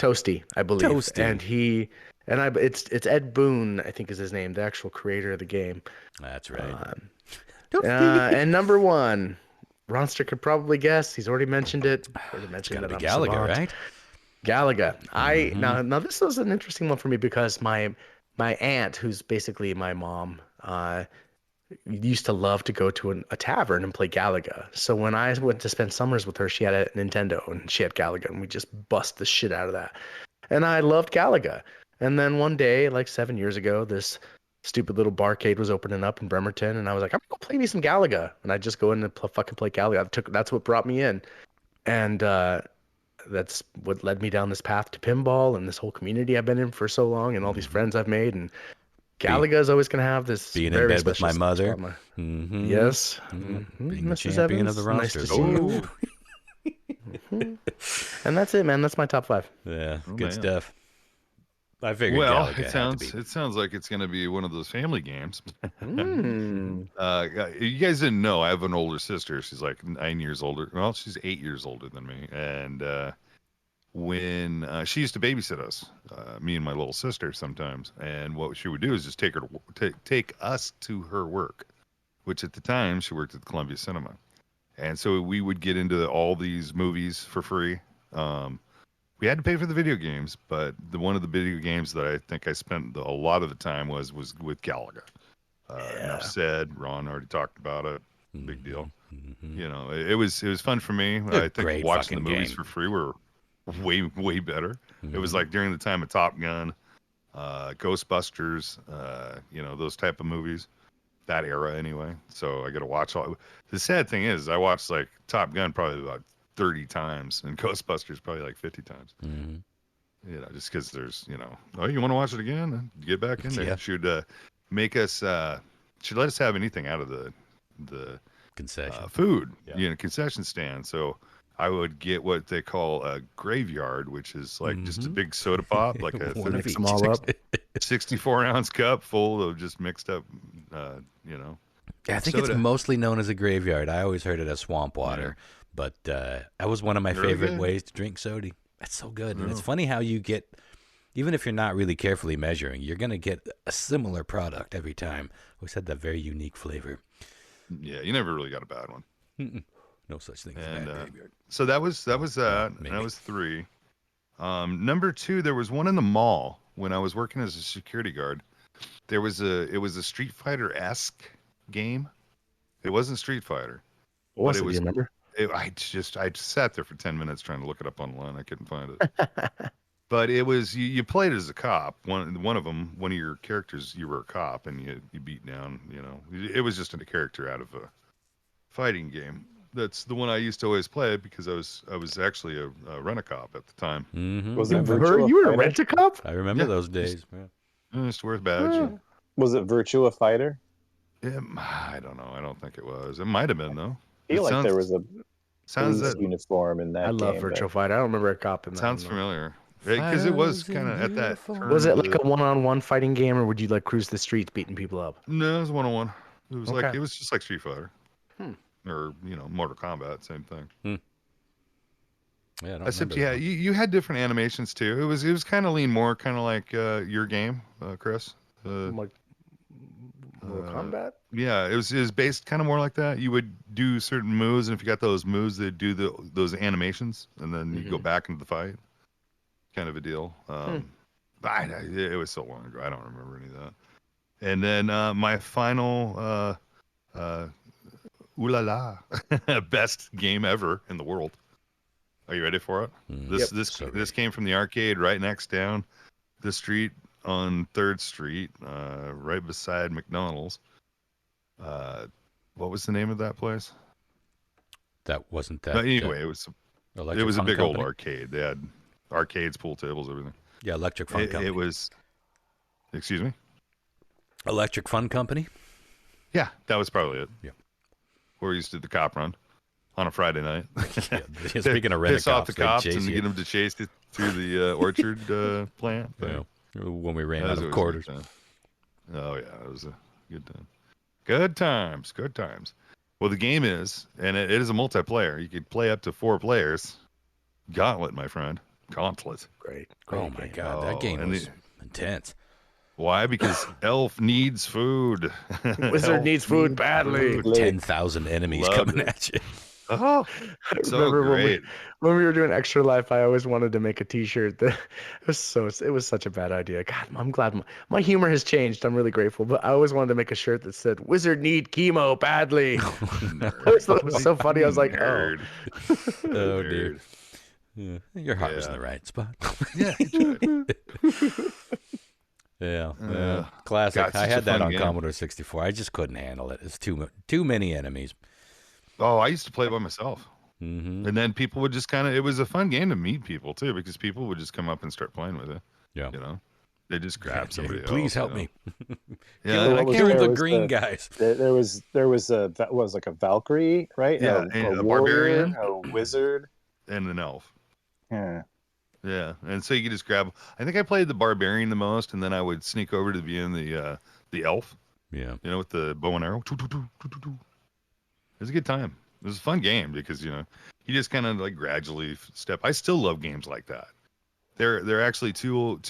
Toasty, I believe. Toasty. And it's Ed Boon, I think is his name, the actual creator of the game. That's right. And number 1, Ronster could probably guess. He's already mentioned it. It's got to be Galaga, right? Galaga. Now this was an interesting one for me because my aunt, who's basically my mom, used to love to go to a tavern and play Galaga. So when I went to spend summers with her, she had a Nintendo and she had Galaga, and we just bust the shit out of that. And I loved Galaga. And then one day, like 7 years ago, this stupid little barcade was opening up in Bremerton, and I was like, I'm gonna play me some Galaga, and I just go in and fucking play Galaga. That's what brought me in, and that's what led me down this path to pinball and this whole community I've been in for so long, and all these friends I've made. And Galaga is always gonna have this being in bed with my mother. Yes, being the champion of the roster. Nice to see you. And that's it, man. That's my top 5. Yeah, good stuff. I figured. Well, Galaga it sounds like it's going to be one of those family games. Mm. You guys didn't know I have an older sister. She's like 9 years older. Well, she's 8 years older than me. And when she used to babysit us, me and my little sister sometimes, and what she would do is just take us to her work, which at the time she worked at the Columbia Cinema, and so we would get into all these movies for free. We had to pay for the video games, but one of the video games that I think I spent a lot of the time was with Galaga. Enough said. Ron already talked about it. Big deal. Mm-hmm. You know, it was fun for me. I think watching the movies for free were way better. It was like during the time of Top Gun, Ghostbusters, you know, those type of movies, that era anyway. So I got to watch all. The sad thing is, I watched like Top Gun probably about 30 times and Ghostbusters probably like 50 times. You know, just because there's, you know, oh, you want to watch it again? Get back in there. Yeah. Should make us should let us have anything out of the concession food, you know, concession stand. So I would get what they call a graveyard, which is like just a big soda pop, like a 64-ounce cup full of just mixed up, you know. Yeah, I think soda. It's mostly known as a graveyard. I always heard it as swamp water, but that was one of my favorite ways to drink soda. That's so good. And it's funny how you get, even if you're not really carefully measuring, you're going to get a similar product every time. Always had that very unique flavor. Yeah, you never really got a bad one. No such thing as a bad graveyard. So that was that. And that was 3. Number 2, there was one in the mall when I was working as a security guard. It was a Street Fighter-esque game. It wasn't Street Fighter. What was it? Do you remember? I sat there for 10 minutes trying to look it up online. I couldn't find it. But it was you played as a cop. One of your characters, you were a cop, and you beat down. You know, it was just a character out of a fighting game. That's the one I used to always play because I was actually a rent-a-cop at the time. Was it you were a rent-a-cop? I remember those days. Just worth badge. Was it Virtua Fighter? I don't know. I don't think it was. It might have been though. I feel like there was a police uniform in that. I love Virtua Fighter. I don't remember a cop in that. Sounds familiar. Because it was kind of at that turn. Was it like a one-on-one fighting game, or would you like cruise the streets beating people up? No, it was one-on-one. It was like it was just like Street Fighter, or you know, Mortal Kombat, same thing. Yeah, except you had different animations too. It was kind of lean more, kind of like your game, Chris. Like Mortal Kombat. Yeah, it was based kind of more like that. You would do certain moves, and if you got those moves, they'd do those animations, and then you go back into the fight. Kind of a deal. It was so long ago. I don't remember any of that. And then my final ooh la la best game ever in the world. Are you ready for it? This came from the arcade right next down the street on 3rd Street, right beside McDonald's. What was the name of that place? That wasn't that. But anyway, it was a big old arcade. They had arcades, pool tables, everything. Yeah, Electric Fun Company. It was, excuse me? Electric Fun Company? Yeah, that was probably it. Yeah. Where we used to do the cop run on a Friday night. Speaking of rent-a-cops, piss off the cops and get them to chase it through the orchard plant. Yeah. When we ran out of quarters. Oh, yeah, it was a good time. Good times. Well, the game is, and it is a multiplayer. You could play up to 4 players. Gauntlet, my friend. Gauntlet. Great oh my game. God, that game was intense. Why? Because Elf needs food. Wizard needs food badly. 10,000 enemies coming at you. Oh, so great. When we were doing Extra Life, I always wanted to make a T-shirt. That it was such a bad idea. God, I'm glad my humor has changed. I'm really grateful. But I always wanted to make a shirt that said "Wizard need chemo badly." It was so funny. I was like, nerd. Oh dear. Yeah, your heart was in the right spot. Yeah. Yeah. Classic. I had that on Commodore 64. I just couldn't handle it. It's too many enemies. Oh, I used to play by myself. And then people would just it was a fun game to meet people too, because people would just come up and start playing with it. Yeah. You know, they just grab somebody else. Please help me. Yeah. I can't with the green guys. There was like a Valkyrie, right? Yeah. A barbarian, a wizard, and an elf. Yeah. Yeah, and so you could just grab. I think I played the barbarian the most, and then I would sneak over to being the elf. Yeah. You know, with the bow and arrow. It was a good time. It was a fun game because you just kind of like gradually step. I still love games like that. There are actually two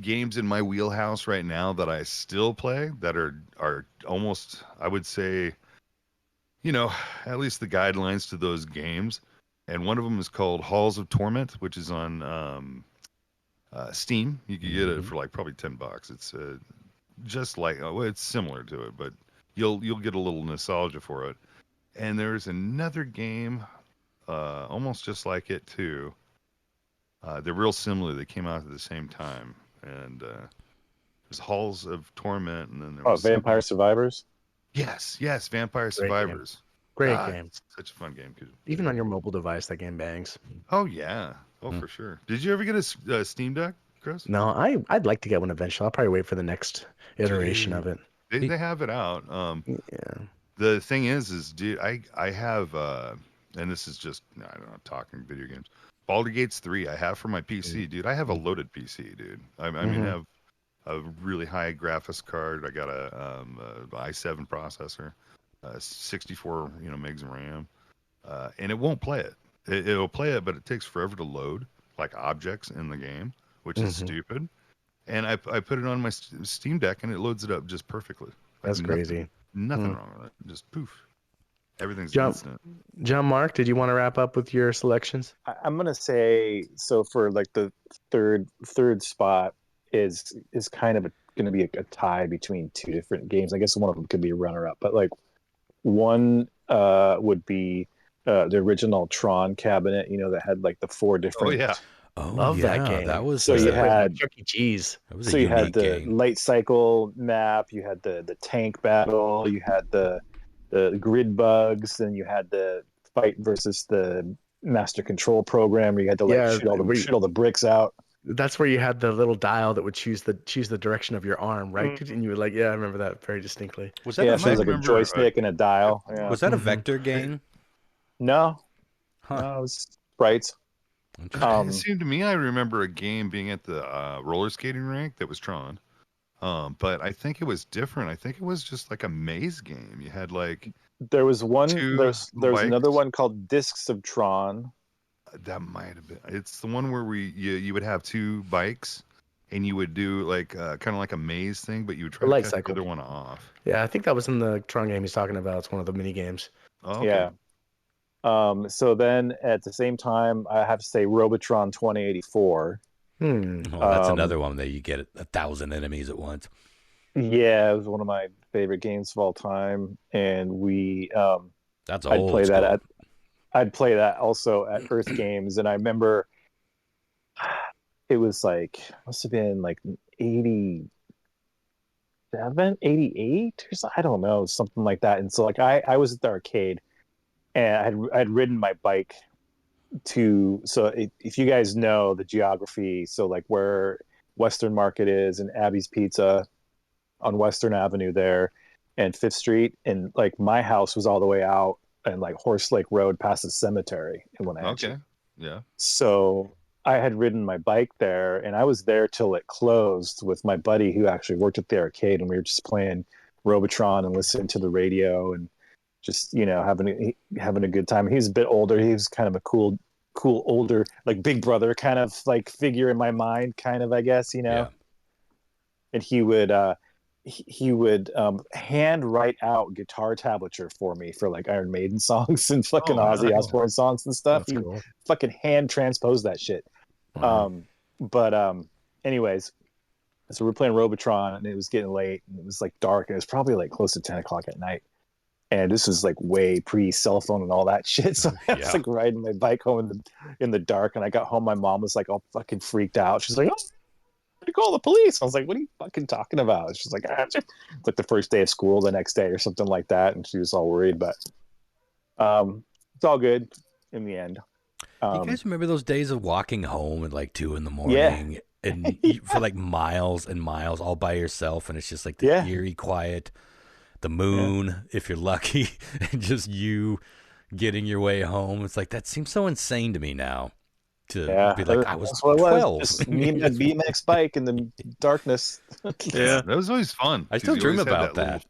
games in my wheelhouse right now that I still play that are almost, I would say, at least the guidelines to those games. And one of them is called Halls of Torment, which is on Steam. You can get it for like probably $10. It's just like, it's similar to it, but you'll get a little nostalgia for it. And there's another game almost just like it too. They're real similar. They came out at the same time, and there's Halls of Torment, and then there was Vampire Survivors. Yes, Vampire Survivors. Great game. Such a fun game. Even on your mobile device, that game bangs. Oh yeah, for sure. Did you ever get a Steam Deck, Chris? No, I'd like to get one eventually. I'll probably wait for the next iteration of it. They have it out. Yeah. The thing is, dude, I have, and this is just, I don't know, talking video games. Baldur's Gate 3 I have for my PC, dude. I have a loaded PC, dude. I mean, I have a really high graphics card. I got a i7 processor, 64 megs of RAM, and it won't play it. It'll play it, but it takes forever to load, like objects in the game, which is stupid. And I put it on my Steam Deck, and it loads it up just perfectly. That's crazy. Nothing wrong with it. Just poof. Everything's instant. John Mark, did you want to wrap up with your selections? I'm gonna say so for like the third spot is kind of going to be a tie between two different games. I guess one of them could be a runner up, but like one would be the original Tron cabinet, that had like the 4 different. Oh yeah. Love that game. That was so you had Chuck E. Cheese. So you had the game. light cycle map, you had the tank battle, you had the grid bugs, then you had the fight versus the master control program where you had to shoot all the bricks out. That's where you had the little dial that would choose the direction of your arm, right? And you were like, yeah, I remember that very distinctly. Was that it was like a joystick and a dial. Yeah. Was that a vector game? No. Huh. No, it was sprites. It seemed to me I remember a game being at the roller skating rink that was Tron. But I think it was different. I think it was just like a maze game. You had like there was another one called Discs of Tron. That might have been. It's the one where you would have 2 bikes and you would do like kind of like a maze thing, but you would try to cut the other one off. Yeah, I think that was in the Tron game he's talking about. It's one of the mini games. Oh, okay. Yeah. So then at the same time, I have to say Robotron 2084. Oh, that's another one that you get 1,000 enemies at once. Yeah, it was one of my favorite games of all time, and that's old. I'd play that also at Earth Games, and I remember it was like must have been like 87, 88 or something. I don't know, something like that. And so like I was at the arcade, and I'd ridden my bike if you guys know the geography, so like where Western Market is and Abby's Pizza on Western Avenue there and 5th Street, and like my house was all the way out and like Horse Lake Road past the cemetery in Wenatchee. Okay. Yeah. So I had ridden my bike there, and I was there till it closed with my buddy who actually worked at the arcade, and we were just playing Robotron and listening to the radio and just having a good time. He was a bit older. He was kind of a cool older, like big brother kind of like figure in my mind, kind of, I guess, Yeah. And he would hand write out guitar tablature for me for like Iron Maiden songs and fucking Ozzy Osbourne songs and stuff. He would fucking hand transpose that shit. Wow. Anyways, so we're playing Robotron, and it was getting late, and it was like dark, and it was probably like close to 10 o'clock at night. And this was like way pre-cell phone and all that shit. So I was like riding my bike home in the dark, and I got home. My mom was like all fucking freaked out. She's like, "Oh, to call the police." I was like, "What are you fucking talking about?" She's like, it's like the first day of school the next day or something like that, and she was all worried. But it's all good in the end. You guys remember those days of walking home at like 2 a.m. and for like miles and miles all by yourself, and it's just like the eerie quiet, the moon, if you're lucky, and just you getting your way home. It's like, that seems so insane to me now. to be like, I was that's what it 12. was. Just me and that BMX bike in the darkness. Yeah, that was always fun. I still dream about that.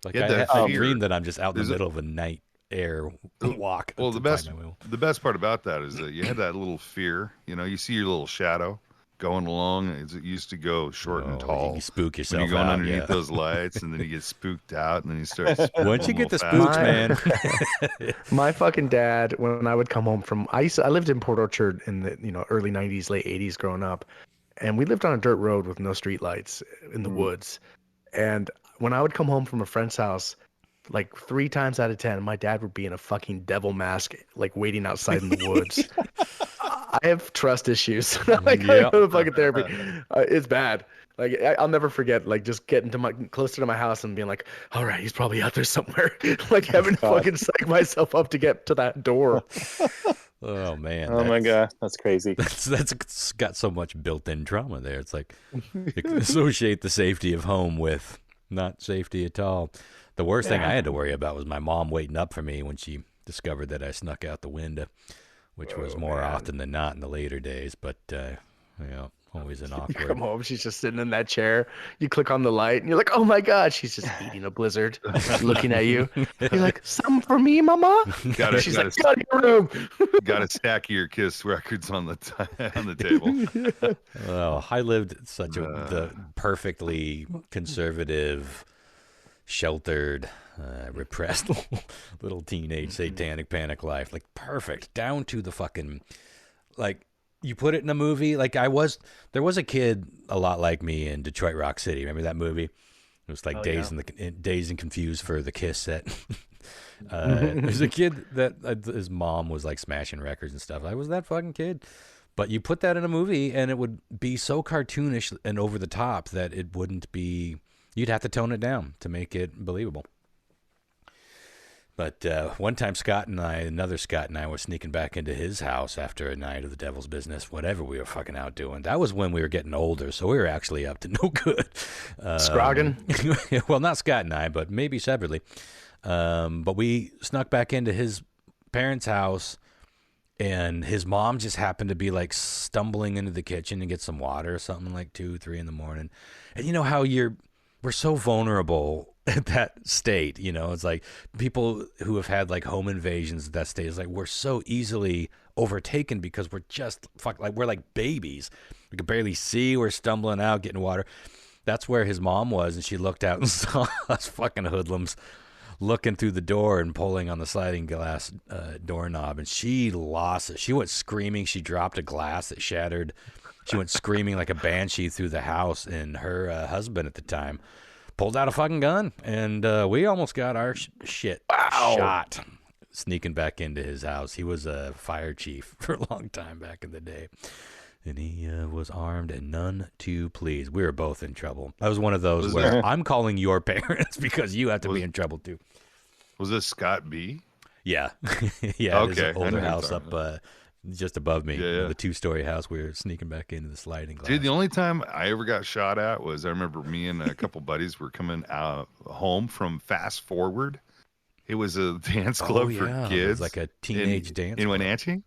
Like I dream that I'm just out in the middle of a night air walk. Well, the best part about that is that you had that little fear. You see your little shadow going along. It used to go short and tall. You spook yourself when you're going out, underneath those lights, and then you get spooked out, and then you start. Once you get the spooks, man. My fucking dad, when I would come home from, I lived in Port Orchard in the early '90s, late '80s, growing up, and we lived on a dirt road with no street lights in the woods. And when I would come home from a friend's house, like 3 times out of 10, my dad would be in a fucking devil mask, like waiting outside in the woods. I have trust issues. I go to fucking therapy. It's bad. Like I'll never forget, like just getting closer to my house and being like, all right, he's probably out there somewhere. Like having to fucking psych myself up to get to that door. Oh man! Oh my god, that's crazy. That's got so much built-in trauma there. It's like you can associate the safety of home with not safety at all. The worst thing I had to worry about was my mom waiting up for me when she discovered that I snuck out the window, which was more often than not in the later days. But always an awkward. You come home, she's just sitting in that chair. You click on the light, and you're like, "Oh my god!" She's just eating a blizzard, looking at you. You're like, "Some for me, Mama." She's like, "Go to your room." Got a stack of your Kiss records on the table. Oh, I lived such the perfectly conservative, sheltered, repressed little teenage satanic panic life. Like perfect, down to the fucking like. You put it in a movie, like there was a kid a lot like me in Detroit Rock City. Remember that movie? It was like Dazed and Confused for the Kiss set. There's a kid that his mom was like smashing records and stuff. I was that fucking kid. But you put that in a movie and it would be so cartoonish and over the top that it wouldn't be, you'd have to tone it down to make it believable. But one time another Scott and I were sneaking back into his house after a night of the devil's business, whatever we were fucking out doing. That was when we were getting older, so we were actually up to no good. Scroggin? Well, not Scott and I, but maybe separately. But we snuck back into his parents' house, and his mom just happened to be like stumbling into the kitchen to get some water or something like 2, 3 in the morning. And you know how we're so vulnerable at that state, it's like people who have had like home invasions at that state is like we're so easily overtaken because we're just we're like babies. We can barely see. We're stumbling out, getting water. That's where his mom was, and she looked out and saw us fucking hoodlums looking through the door and pulling on the sliding glass doorknob, and she lost it. She went screaming. She dropped a glass that shattered. She went screaming like a banshee through the house, and her husband at the time pulled out a fucking gun, and we almost got our shit shot sneaking back into his house. He was a fire chief for a long time back in the day, and he was armed and none too pleased. We were both in trouble. I was one of those where I'm calling your parents because you have to be in trouble too. Was this Scott B? Yeah. Yeah, okay. His older house up just above me, the 2-story house. We were sneaking back into the sliding glass. Dude, the only time I ever got shot at was I remember me and a couple buddies were coming out home from Fast Forward. It was a dance club for kids. It was like a teenage dance in Wenatchee.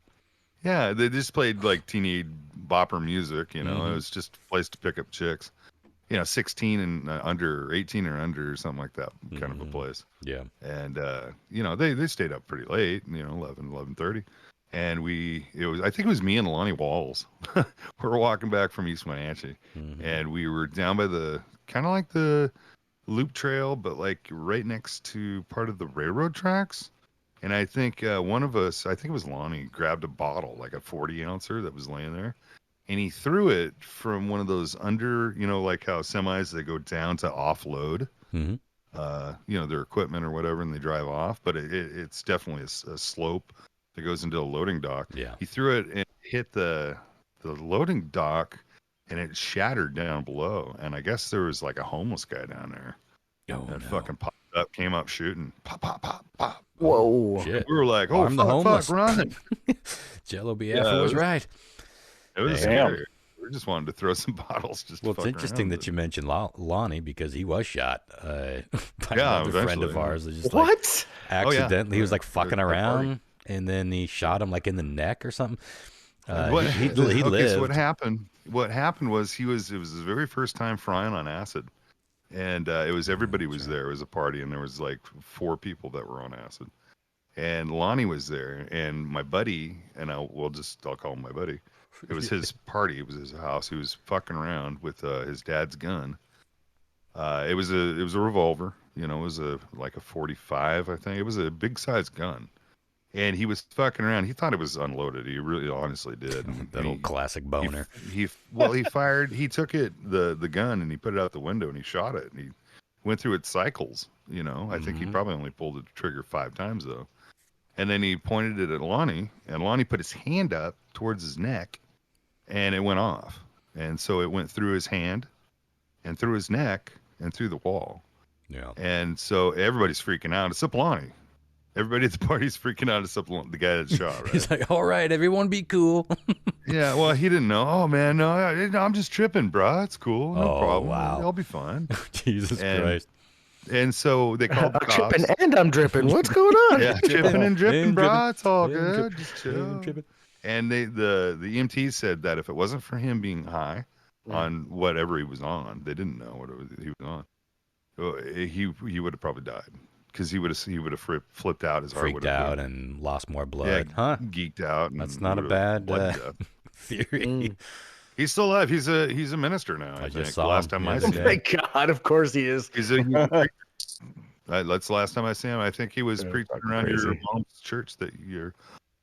Yeah, they just played like teenage bopper music. It was just a place to pick up chicks. 16 and under, 18 or under, or something like that kind of a place. Yeah. And they stayed up pretty late. 11:30. And I think it was me and Lonnie Walls. We were walking back from East Wenatchee, and we were down by the kind of like the loop trail, but like right next to part of the railroad tracks. And I think one of us, I think it was Lonnie, grabbed a bottle, like a 40-ouncer that was laying there, and he threw it from one of those under, like how semis, they go down to offload, their equipment or whatever, and they drive off. But it's definitely a slope that goes into a loading dock. Yeah. He threw it and hit the loading dock, and it shattered down below. And I guess there was like a homeless guy down there. Fucking popped up, came up shooting. Pop, pop, pop, pop. Whoa. Shit. We were like, Arm the homeless. Fuck, run. Jello BF was right. It was scary. We just wanted to throw some bottles. It's interesting that you mentioned Lonnie because he was shot by another friend of ours. Just what? Accidentally, he was like fucking around, and then he shot him like in the neck or something. He okay, lived. so what happened? What happened was it was his very first time frying on acid, and it was everybody was there. It was a party, and there was like 4 people that were on acid, and Lonnie was there, and my buddy, and I'll call him my buddy. It was his party. It was his house. He was fucking around with his dad's gun. It was a revolver. You know, it was like a 45, I think. It was a big size gun. And he was fucking around. He thought it was unloaded. He really honestly did. That old classic boner. He fired. He took the gun, and he put it out the window, and he shot it. And he went through its cycles. You know, I think he probably only pulled the trigger 5 times though. And then he pointed it at Lonnie, and Lonnie put his hand up towards his neck, and it went off. And so it went through his hand, and through his neck, and through the wall. Yeah. And so everybody's freaking out. Except Lonnie. Everybody at the party's freaking out except the guy that shot, right? He's like, all right, everyone be cool. Yeah, well, he didn't know. Oh, man, no, I'm just tripping, bro. It's cool. No problem. Wow. I'll be fine. Jesus Christ. And so the cops. I'm tripping and I'm dripping. What's going on? Yeah, tripping and dripping, bro. It's all good. Dripping. Just chill. And the EMTs said that if it wasn't for him being high on whatever he was on, they didn't know what he was on. He would have probably died. Because he would have flipped out. His heart freaked out and lost more blood. Yeah, huh? Geeked out. And that's not a bad theory. He's still alive. He's a minister now. I think. Saw last time I saw him. Oh my God! Of course he is. That's the last time I see him. I think he was preaching around your mom's church that your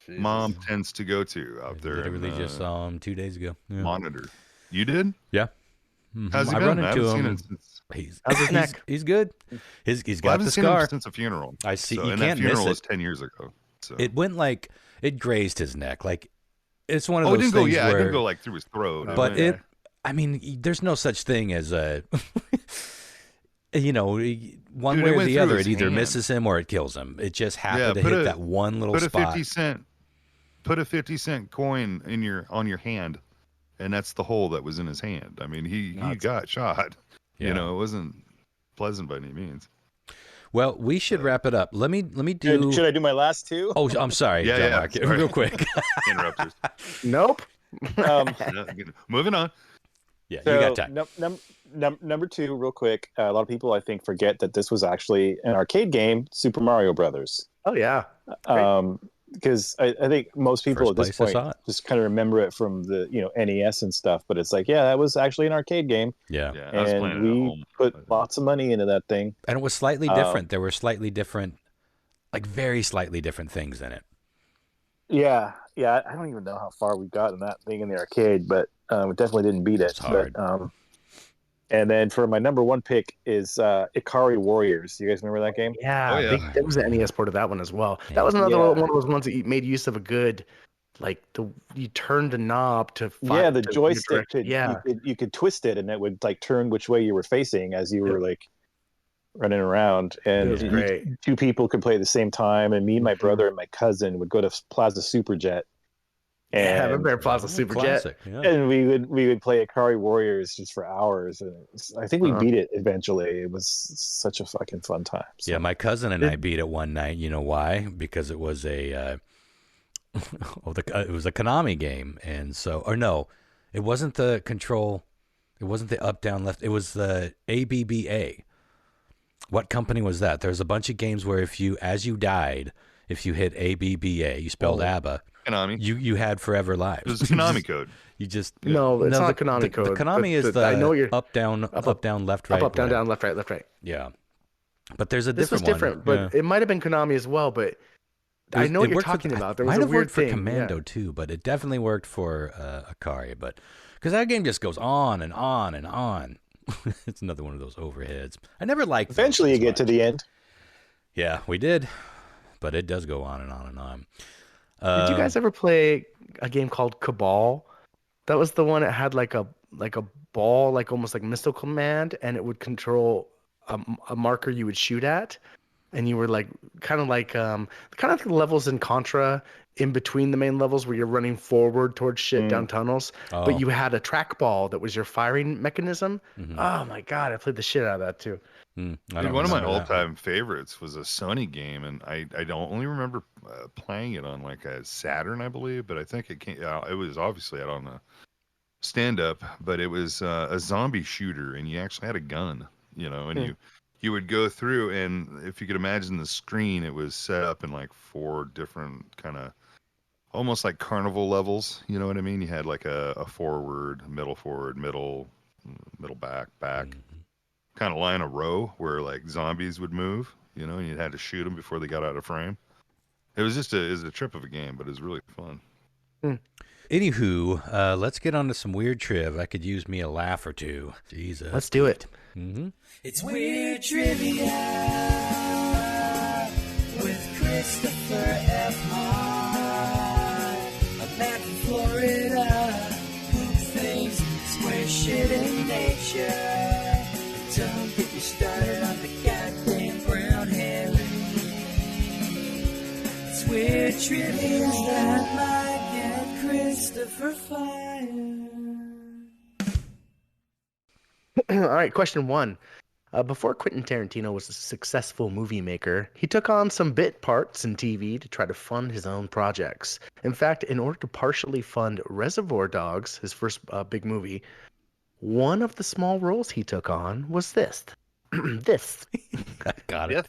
mom tends to go to out there. Literally just saw him 2 days ago. Yeah. Monitor. You did? Yeah. How's he been? Run into him. How's his neck? He's good. He's got I haven't the seen scar him since a funeral. I see. So, you and can't that funeral miss was 10 years ago. So. It went like it grazed his neck. Like it's one of those it didn't things go. Yeah, where, it didn't go like through his throat. But I mean, there's no such thing as a. One way or the other, it either misses him or it kills him. It just happened to hit that one little spot. Put a 50-cent coin on your hand, and that's the hole that was in his hand. I mean, he got shot. Yeah. It wasn't pleasant by any means. Well, we should wrap it up. Let me do. Should I do my last 2? Oh, I'm sorry. Yeah, sorry. Real quick. Interrupters. Nope. Moving on. Yeah, so, you got time. Number 2, real quick. A lot of people, I think, forget that this was actually an arcade game, Super Mario Brothers. Oh yeah. Because I think most people at this point just kind of remember it from the NES and stuff, but it's like, yeah, that was actually an arcade game. Yeah. And we put lots of money into that thing. And it was slightly different. There were slightly different, like very slightly different things in it. Yeah. I don't even know how far we got in that thing in the arcade, but we definitely didn't beat it. It's hard. But, and then for my number 1 pick is Ikari Warriors. You guys remember that game? Yeah. There was an NES port of that one as well. That was another one of those ones that made use of a good, you turned a knob to find. Yeah, the joystick. You could twist it, and it would turn which way you were facing as you were running around. And 2 people could play at the same time. And me, my brother, and my cousin would go to Plaza Superjet. And I remember Plaza Superjet. Yeah. And we would play Ikari Warriors just for hours. And I think we beat it eventually. It was such a fucking fun time. So. Yeah, my cousin and I beat it one night. You know why? Because it was it was a Konami game, and it wasn't the control. It wasn't the up, down, left. It was the ABBA. What company was that? There's a bunch of games where as you died, if you hit ABBA, you spelled ABBA. Konami. You had forever lives. It was the Konami code. You just no, it's not the Konami code. The Konami is the I know you're up down left right up down left right. Yeah, but there's a this different was different, one. But it might have been Konami as well. But I know what you're talking about. There was a weird thing. Might have worked for Commando too, but it definitely worked for Ikari. But because that game just goes on and on and on. It's another one of those overheads. I never liked. Eventually, you get to the end. Yeah, we did, but it does go on and on and on. Did you guys ever play a game called Cabal? That was the one that had like a ball, almost like Missile Command, and it would control a marker you would shoot at. and you were like kind of like the levels in Contra in between the main levels where you're running forward towards shit down tunnels, but you had a trackball that was your firing mechanism. Oh my god, I played the shit out of that too. Dude, one of my all-time favorites was a Sony game, and I don't only remember playing it on like a Saturn, I believe, but I think it came out. It was obviously out on the stand-up, but it was a zombie shooter, and you actually had a gun, and you would go through, and if you could imagine the screen, it was set up in like 4 different kind of almost like carnival levels. You know what I mean? You had like a forward, middle, back, kind of line a row where like zombies would move, and you had to shoot them before they got out of frame. It was just a trip of a game, but it was really fun. Anywho, let's get on to some weird triv. I could use me a laugh or two. Jesus. Let's do it. It's Weird Trivia with Christopher F. Hahn, a man from Florida who thinks square shit in nature. Don't get me started on the goddamn brown Harry. It's Weird Trivia that might get Christopher fired. All right, question 1. Before Quentin Tarantino was a successful movie maker, he took on some bit parts in TV to try to fund his own projects. In fact, in order to partially fund Reservoir Dogs, his first big movie, one of the small roles he took on was this. This. I got it.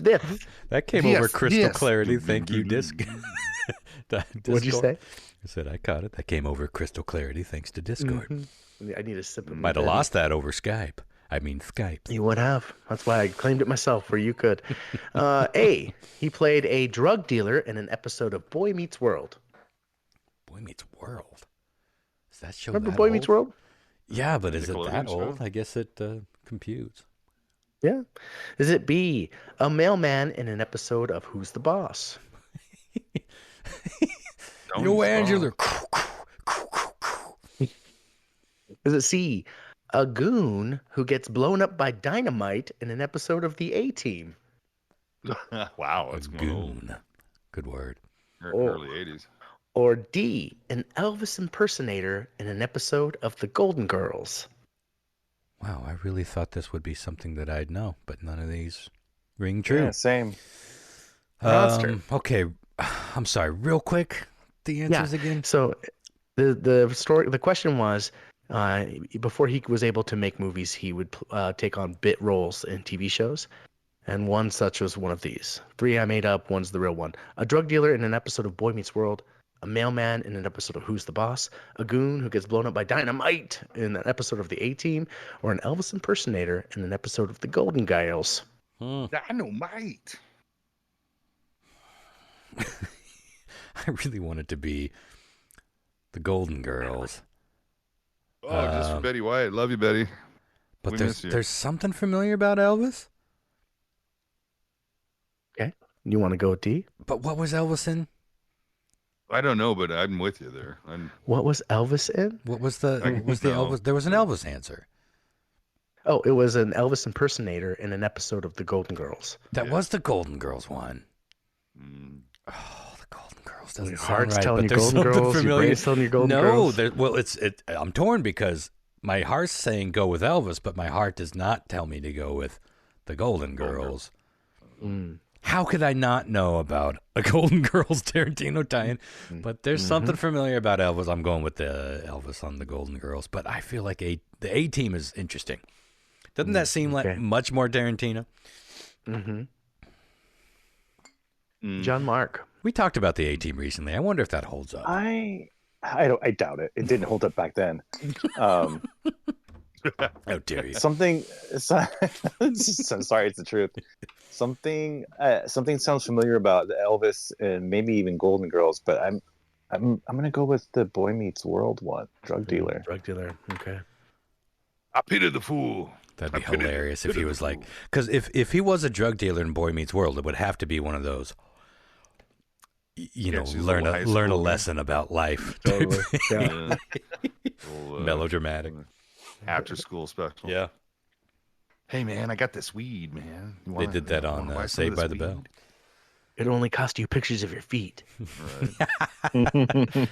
This. That came over crystal clarity. Thank you, Disc. What'd you say? I said I caught it. That came over crystal clarity thanks to Discord. I need a sip of Might have lost that over Skype. I mean Skype. You would have. That's why I claimed it myself, where you could. A. He played a drug dealer in an episode of Boy Meets World. Boy Meets World? Is that show Remember that Boy old? Meets World? Yeah, but is it that show? old? I guess it computes. Yeah. Is it B. A mailman in an episode of Who's the Boss? Yo, Angela. Is it C. A goon who gets blown up by dynamite in an episode of The A-Team? Wow, A that's goon. Good word. early 80s. Or D. An Elvis impersonator in an episode of The Golden Girls? Wow, I really thought this would be something that I'd know, but none of these ring true. Yeah, same. Monster. Okay, I'm sorry. Real quick, the answers again. So the story, the question was, before he was able to make movies, he would take on bit roles in TV shows, and one such was one of these. 3 I made up, one's the real one. A drug dealer in an episode of Boy Meets World, a mailman in an episode of Who's the Boss, a goon who gets blown up by dynamite in an episode of The A-Team, or an Elvis impersonator in an episode of The Golden Girls. Dynamite. I really want it to be the Golden Girls. Oh, just for Betty White. Love you, Betty. But there's something familiar about Elvis? Okay. You want to go with D? But what was Elvis in? I don't know, but I'm with you there. What was Elvis in? What was the Elvis? There was an Elvis answer. Oh, it was an Elvis impersonator in an episode of The Golden Girls. That was the Golden Girls one. Mm. Oh, the Golden Girls doesn't Your sound heart's right, telling but you there's Golden something Girls, your familiar. brain's telling you Golden Girls. Well, I'm torn because my heart's saying go with Elvis, but my heart does not tell me to go with the Golden Girls. How could I not know about a Golden Girls Tarantino tie-in? But there's something familiar about Elvis. I'm going with the Elvis on the Golden Girls, but I feel like the A-Team is interesting. Doesn't that seem like much more Tarantino? John Mark. We talked about the A-Team recently. I wonder if that holds up. I doubt it. It didn't hold up back then. How dare you? Something. Sorry, it's the truth. Something sounds familiar about Elvis and maybe even Golden Girls, but I'm gonna go with the Boy Meets World one, drug dealer. Drug dealer. Okay. I pitied the fool. That'd be hilarious if he was like, because if he was a drug dealer in Boy Meets World, it would have to be one of those, learn a lesson about life. Totally. Yeah. Melodramatic. After school special. Yeah. Hey man, I got this weed, man. They did that on Saved by the Bell. It only cost you pictures of your feet. Right.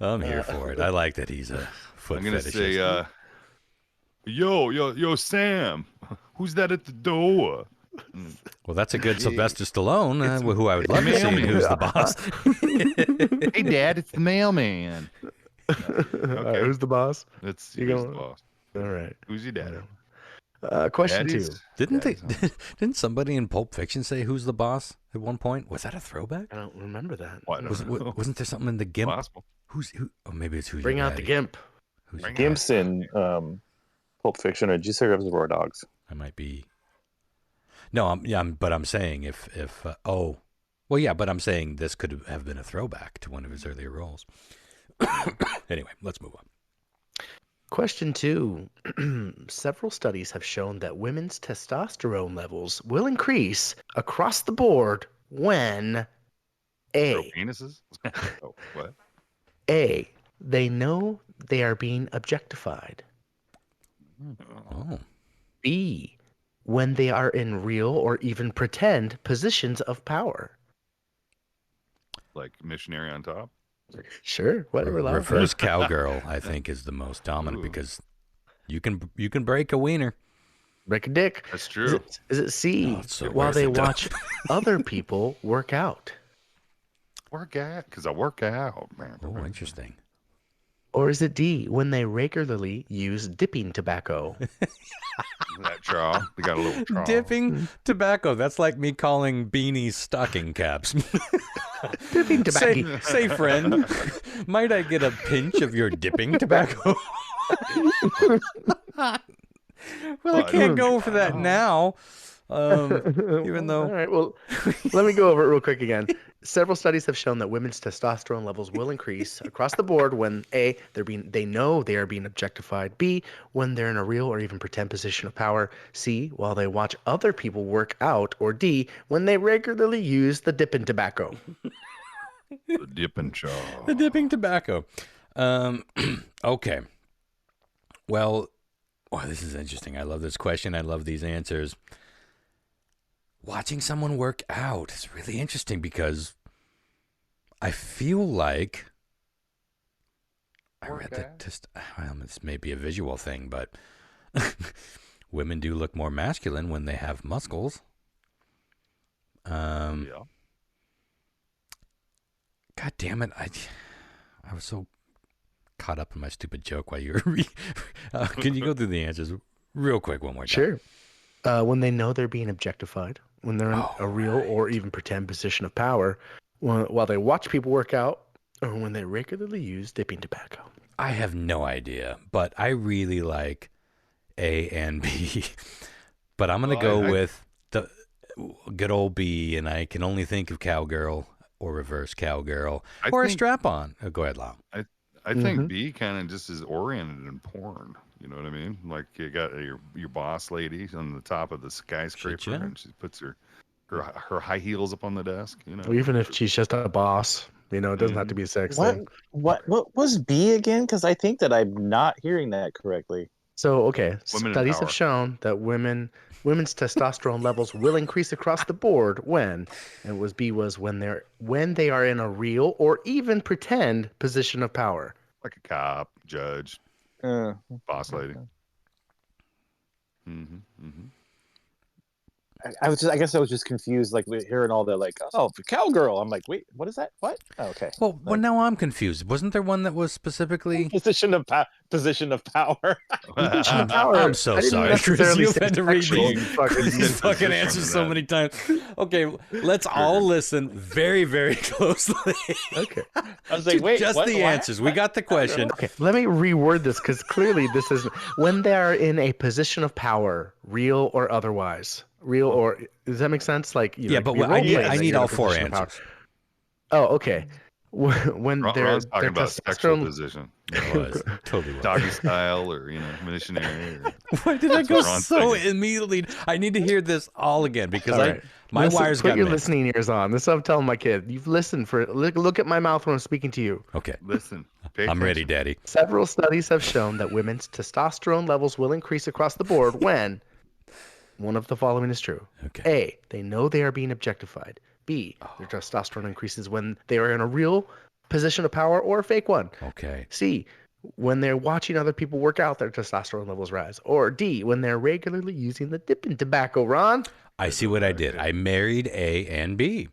I'm here for it. I like that he's a foot I'm gonna fetishist. say, yo, Sam, who's that at the door? Well, that's a good Sylvester Stallone, who I would love to see in Who's the Boss. Hey, Dad, it's the mailman. Okay, who's the boss? It's You who's going- the boss. All right. Who's your dad? Question Daddy's- 2. Didn't somebody in Pulp Fiction say "Who's the boss" at one point? Was that a throwback? I don't remember that. What? Wasn't there something in the Gimp? Possible. Who? Oh, maybe it's Who's Bring Your out the Daddy? gimp. Who's your Gimp's in Pulp Fiction, or did you say Reservoir Dogs? I might be. No, but I'm saying if well, yeah, but I'm saying this could have been a throwback to one of his earlier roles. Anyway, let's move on. Question 2. Several studies have shown that women's testosterone levels will increase across the board when Throw A. penises? Oh, what? A. They know they are being objectified. Oh, B. When they are in real or even pretend positions of power. Like missionary on top? Sure, whatever. Lyle. reverse cowgirl, I think, is the most dominant Ooh. because you can break a wiener. Break a dick. That's Is true. it C? Oh, it's so while worth they it, though. watch other people work out. Work out, because I work out, man. Oh, interesting. Or is it D? When they regularly use dipping tobacco. That trawl. They got a little trawl. Dipping tobacco. That's like me calling beanies stocking caps. Dipping tobacco. Say, friend, might I get a pinch of your dipping tobacco? Well, I can't go for that now. Even though. All right, well, let me go over it real quick again. Several studies have shown that women's testosterone levels will increase across the board when A, they know they are being objectified. B, when they're in a real or even pretend position of power. C, while they watch other people work out. Or D, when they regularly use the dipping tobacco. The dipping trawl. The dipping tobacco. Okay. Well, this is interesting. I love this question. I love these answers. Watching someone work out is really interesting because I feel like I read that this may be a visual thing, but women do look more masculine when they have muscles. Yeah. God damn it. I was so caught up in my stupid joke while you were can you go through the answers real quick one more time? Sure. When they know they're being objectified, when they're in a real or even pretend position of power, while they watch people work out, or when they regularly use dipping tobacco. I have no idea, but I really like A and B. But I'm going to go with the good old B, and I can only think of cowgirl or reverse cowgirl or a strap-on. Go ahead, Lau. I think B kind of just is oriented in porn. You know what I mean? Like you got your boss lady on the top of the skyscraper, and she puts her high heels up on the desk. You know, Or even if she's just a boss, it doesn't have to be a sex thing. What was B again? Because I think that I'm not hearing that correctly. So, okay, Women in studies power. have shown that women's testosterone levels will increase across the board when they are in a real or even pretend position of power. like a cop, judge, boss lady. I guess I was just confused, like hearing all that, like, oh, cowgirl. I'm like, wait, what is that? What? Oh, okay. Well, now I'm confused. Wasn't there one that was specifically... Position of power. Position of power. I'm so I didn't sorry, Chris. necessarily You've say had to read sexual, these fucking answers so many times. Okay, let's all listen very, very closely. Okay. I was like, wait, Just what? the answers. We got the question. Okay, let me reword this because clearly this is when they are in a position of power, real or otherwise. Real or does that make sense? Like Yeah, like, but you're I need, role-playing I that need you're in all a four position of power. answers. Oh, okay. When their Ron's talking about sexual testosterone position, It was. Totally was. doggy style, or missionary. Or, Why did I go what Ron's so thinking. immediately? I need to hear this all again because All right. my wires put got your mixed. listening ears on. This is what I'm telling my kid. You've listened for look at my mouth when I'm speaking to you. Okay, Listen, pay I'm ready, attention. Daddy. Several studies have shown that women's testosterone levels will increase across the board when One of the following is true. Okay. A, they know they are being objectified. B, their testosterone increases when they are in a real position of power or a fake one. Okay. C, when they're watching other people work out, their testosterone levels rise. Or D, when they're regularly using the dipping tobacco, Ron. I see what I did. I married A and B.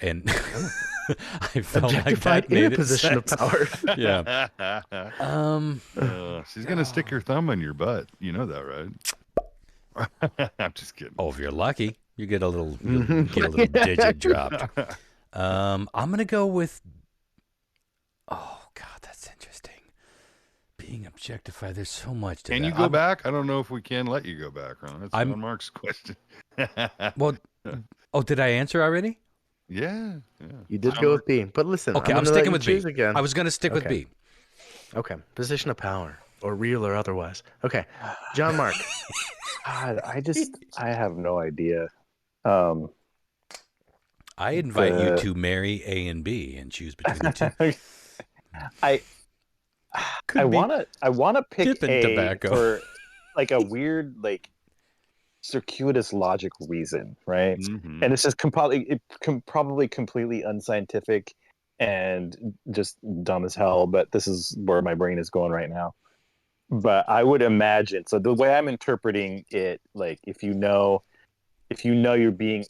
And I felt like that in a made position of sense. power. Yeah. She's gonna stick her thumb in your butt. You know that, right? I'm just kidding. Oh, if you're lucky, you get a little digit dropped. I'm gonna go with. Oh God, that's interesting. Being objectified. There's so much to Can that. you go back? I don't know if we can let you go back, Ron. That's I'm- Mark's question. Well, did I answer already? Yeah. You did go with B. But listen, Okay, I'm I'm gonna let sticking you with B. choose again. I was gonna stick with Okay. B. Okay. Position of power, or real or otherwise. Okay. John Mark. God, I have no idea. I invite you The- to marry A and B and choose between the two. I Could be wanna pick dipping A tobacco. for like a weird circuitous logic reason, right? Mhm. And it's just probably completely unscientific and just dumb as hell, but this is where my brain is going right now. But I would imagine, so the way I'm interpreting it, like if you know you're being,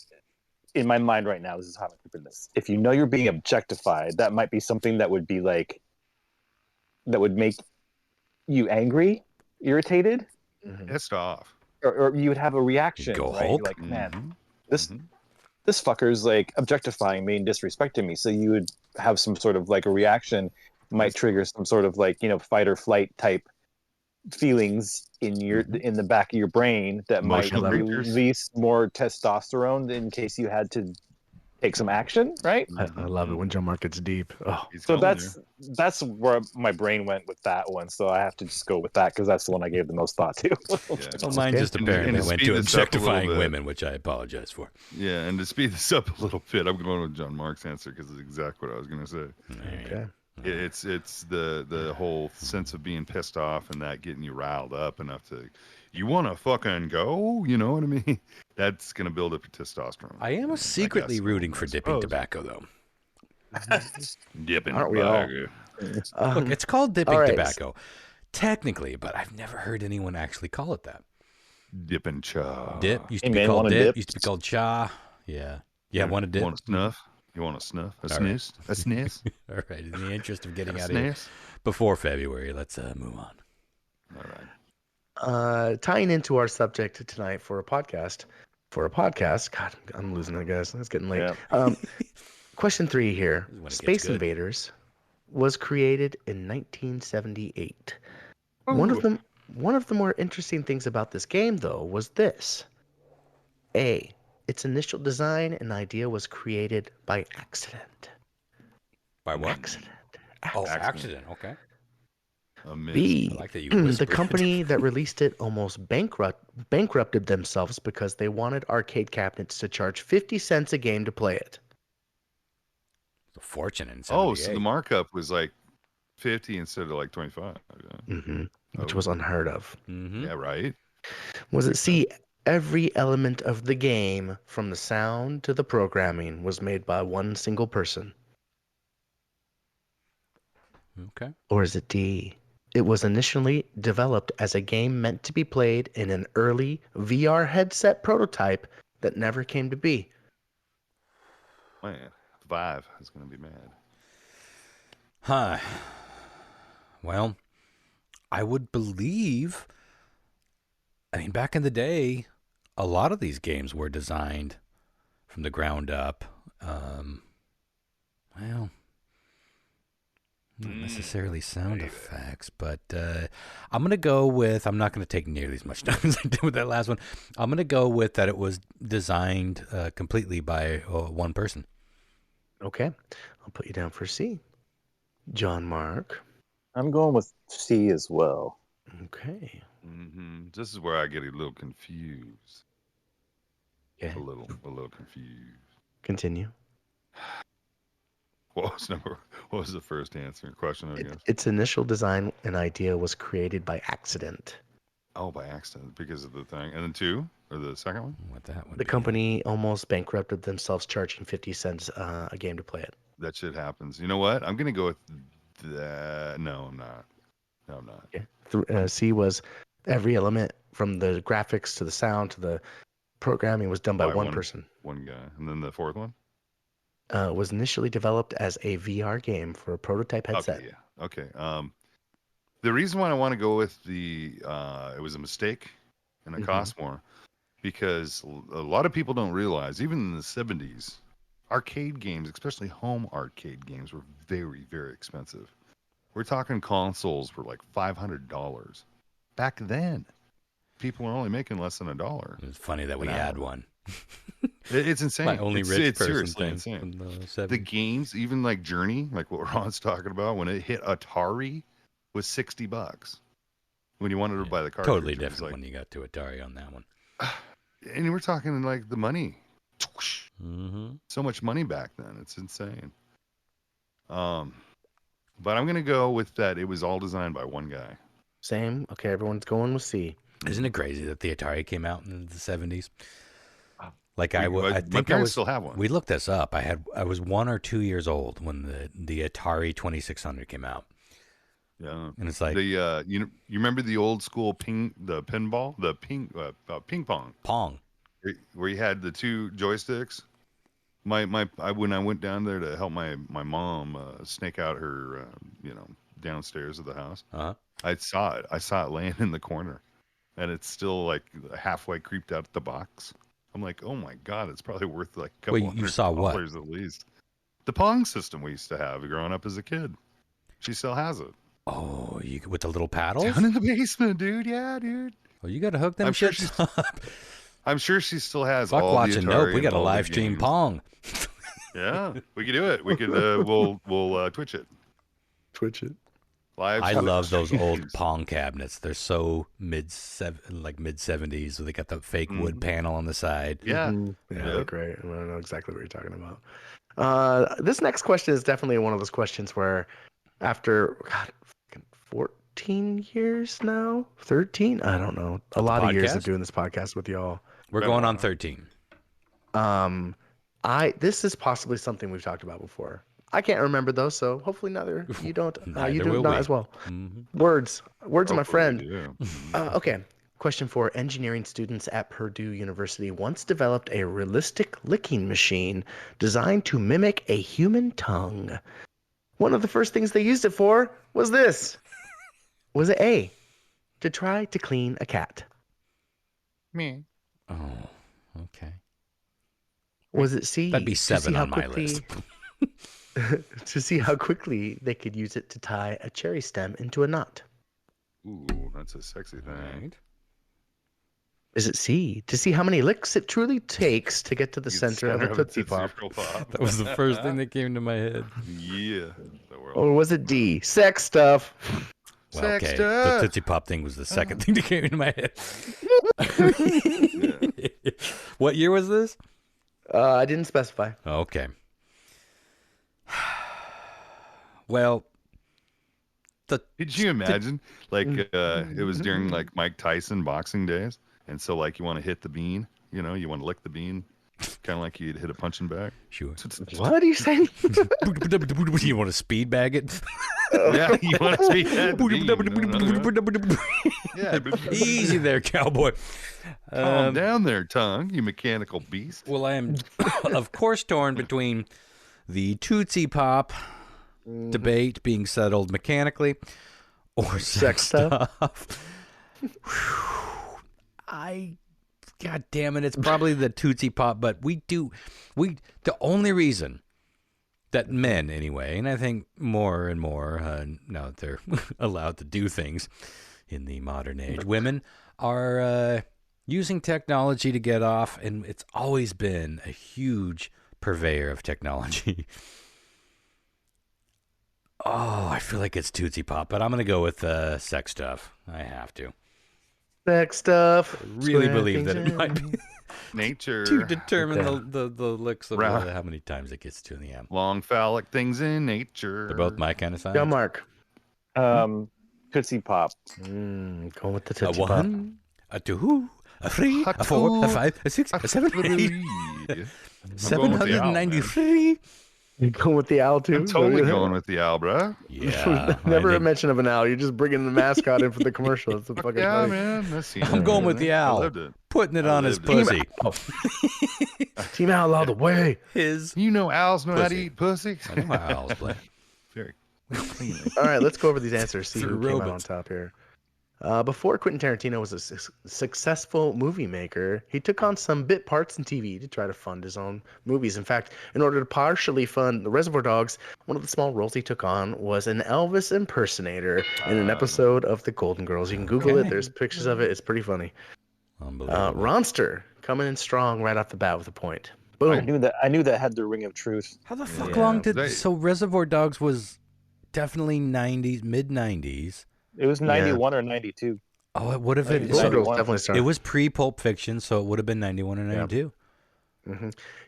in my mind right now, this is how I'm interpreting this. If you know you're being objectified, that might be something that would be that would make you angry, irritated, Pissed off. or you would have a reaction, Go right? Hulk. You're like, man, Mhm. this Mhm. this fucker's objectifying me and disrespecting me. So you would have some sort of a reaction, might trigger some sort of fight or flight type feelings in the back of your brain that Emotional might creatures. release more testosterone in case you had to take some action, right? I love it when John Mark gets deep. Oh, He's So going that's where my brain went with that one. So I have to just go with that because that's the one I gave the most thought to. there. Well, Yeah. mine just And- apparently and to went speed to this up a little objectifying bit. women, which I apologize for. Yeah, and to speed this up a little bit, I'm going with John Mark's answer because it's exactly what I was going to say. okay. It's the whole sense of being pissed off and that getting you riled up enough to, you want to fucking go, you know what I mean? That's going to build up your testosterone. I am secretly guess, rooting for I dipping suppose. tobacco, though. Dipping Aren't we all? tobacco. Look, it's called dipping all right. tobacco, technically, but I've never heard anyone actually call it that. Dipping cha. Dip used to Hey, be man, called wanna dip, dip? used to be called cha. Yeah. Yeah, want to dip? Want a snuff? You want a snuff? A All right. sniz? A sniz? All right, in the interest of getting A out of here sniz? before February, let's move on. All right. Tying into our subject tonight for a podcast. God, I'm losing it, guys. It's getting late. Yeah. Question 3 here. This is when it gets Space good. Invaders was created in 1978. One of the more interesting things about this game, though, was this. A, its initial design and idea was created by accident. By what? Accident. Oh, accident. Okay. A miss. B, I like that you the whispered. company that released it almost bankrupted themselves because they wanted arcade cabinets to charge 50 cents a game to play it. A fortune in Oh, 78. so the markup was like 50 instead of like 25. Yeah, Which Oh. was unheard of. Mm-hmm. yeah right. Was it C, every element of the game, from the sound to the programming, was made by one single person? Okay. Or is it D, it was initially developed as a game meant to be played in an early VR headset prototype that never came to be? Man, Vive is going to be mad. Huh. Well, I would believe. I mean, back in the day, a lot of these games were designed from the ground up. Well, not necessarily sound effects, but I'm going to go with, I'm not going to take nearly as much time as I did with that last one. I'm going to go with that it was designed completely by one person. Okay, I'll put you down for C. John Mark. I'm going with C as well. Okay. This is where I get a little confused. Okay. A little confused. Continue. What was the first answer question? I guess. Its initial design and idea was created by accident. Oh, by accident because of the thing. And then 2 or the second one? What that would The be. company almost bankrupted themselves, charging 50 cents a game to play it. That shit happens. You know what? I'm gonna go with that. No, I'm not. No, I'm not. Okay. C was every element from the graphics to the sound to the programming was done by one person. One guy. And then the fourth one? Was initially developed as a VR game for a prototype headset. Okay, yeah. Okay. The reason why I want to go with the it was a mistake and it cost more because a lot of people don't realize even in the 70s arcade games, especially home arcade games, were very, very expensive. We're talking consoles were like $500 back then. People were only making less than $1. It's funny that we had one. It's insane. My only rich person seriously thing insane. from the 70s. The games, even like Journey, like what Ron's talking about, when it hit Atari, was $60 when you wanted to buy the cartridge. Totally different when you got to Atari on that one. And we're talking like the money. Mm-hmm. So much money back then. It's insane. But I'm gonna go with that. It was all designed by one guy. Same. Okay, everyone's going with C. Isn't it crazy that the Atari came out in the 70s? Like My parents still have one. We looked this up. I was 1 or 2 years old when the Atari 2600 came out. Yeah, and it's like you remember the old school ping pong, where you had the 2 joysticks. When I went down there to help my mom snake out her downstairs of the house, I saw it laying in the corner, and it's still like halfway creeped out at the box. I'm like, oh my god, it's probably worth like a couple $100 at least. The Pong system we used to have growing up as a kid. She still has it. Oh, with the little paddles? Down in the basement, dude. Yeah, dude. Oh, you got to hook them shits up. I'm sure she still has Fuck all watching the Atari. Nope. We got to live stream Pong. Yeah, we could do it. We could. We'll Twitch it. Twitch it. Live. I love those old Pong cabinets. They're so mid-70s. So they got the fake wood panel on the side. Yeah, yeah, they're great. I don't know exactly what you're talking about. This next question is definitely one of those questions where, after 14 years now, 13, I don't know, a lot of years of doing this podcast with y'all. We're going on 13. This is possibly something we've talked about before. I can't remember those, so hopefully you don't. You do not as well. Mm-hmm. Words of my friend. Okay. Question 4. Engineering students at Purdue University once developed a realistic licking machine designed to mimic a human tongue. One of the first things they used it for was this. Was it A, to try to clean a cat? Me. Oh, okay. Was it C? That'd be 7 on my list. To see how quickly they could use it to tie a cherry stem into a knot. Ooh, that's a sexy thing. Right. Is it C, to see how many licks it truly takes to get to the center of a Tootsie Pop? That was the first thing that came to my head. Yeah. Or was it D, sex stuff? Well, okay, the Tootsie Pop thing was the second thing that came into my head. What year was this? I didn't specify. Okay. Well, did you imagine it was during like Mike Tyson boxing days, and so like you want to hit the bean, you want to lick the bean, kind of like you'd hit a punching bag. Sure. What are you saying? You want to speed bag it? Yeah, you want to speed bag it. Easy there, cowboy. Calm down there, tongue, you mechanical beast. Well, I am, of course, torn between the Tootsie Pop debate being settled mechanically or sex stuff. God damn it, it's probably the Tootsie Pop, but the only reason that men, anyway, and I think more and more, now that they're allowed to do things in the modern age, women are using technology to get off, and it's always been a huge purveyor of technology. Oh, I feel like it's Tootsie Pop, but I'm going to go with sex stuff. I have to. Sex stuff. I really believe that it might be nature to determine the licks of how many times it gets to in the end. Long phallic things in nature. They're both my kind of science. Yeah, Mark. Tootsie Pop. Going with the A Tootsie Pop. 1, a 2, a 3, a 4, a 5, a 6, a 7, 8, 793. You going with the owl too? I'm totally going with the owl, bro. Yeah. Never a mention of an owl. You're just bringing the mascot in for the commercial. It's so fucking Yeah, funny. man. That's the I'm going with the I owl. lived it. Putting it I on his lived it. pussy. Team Owl all the way. His. You know owls know how to Pussy. eat pussy? I know how owls play. Very cleanly. All right, let's go over these answers. See They're who came out on robots. top here. Before Quentin Tarantino was a successful movie maker, he took on some bit parts in TV to try to fund his own movies. In fact, in order to partially fund the Reservoir Dogs, one of the small roles he took on was an Elvis impersonator in an episode of The Golden Girls. You can Google it. There's pictures of it. It's pretty funny. Unbelievable. Ronster coming in strong right off the bat with a point. I Boom. knew that had the ring of truth. How the fuck Yeah, long did... they- So Reservoir Dogs was definitely 90s, mid-90s. It was 91 or 92. Oh, it would have been... Golden so Girls it definitely it started. was pre-Pulp Fiction, so it would have been 91 or 92.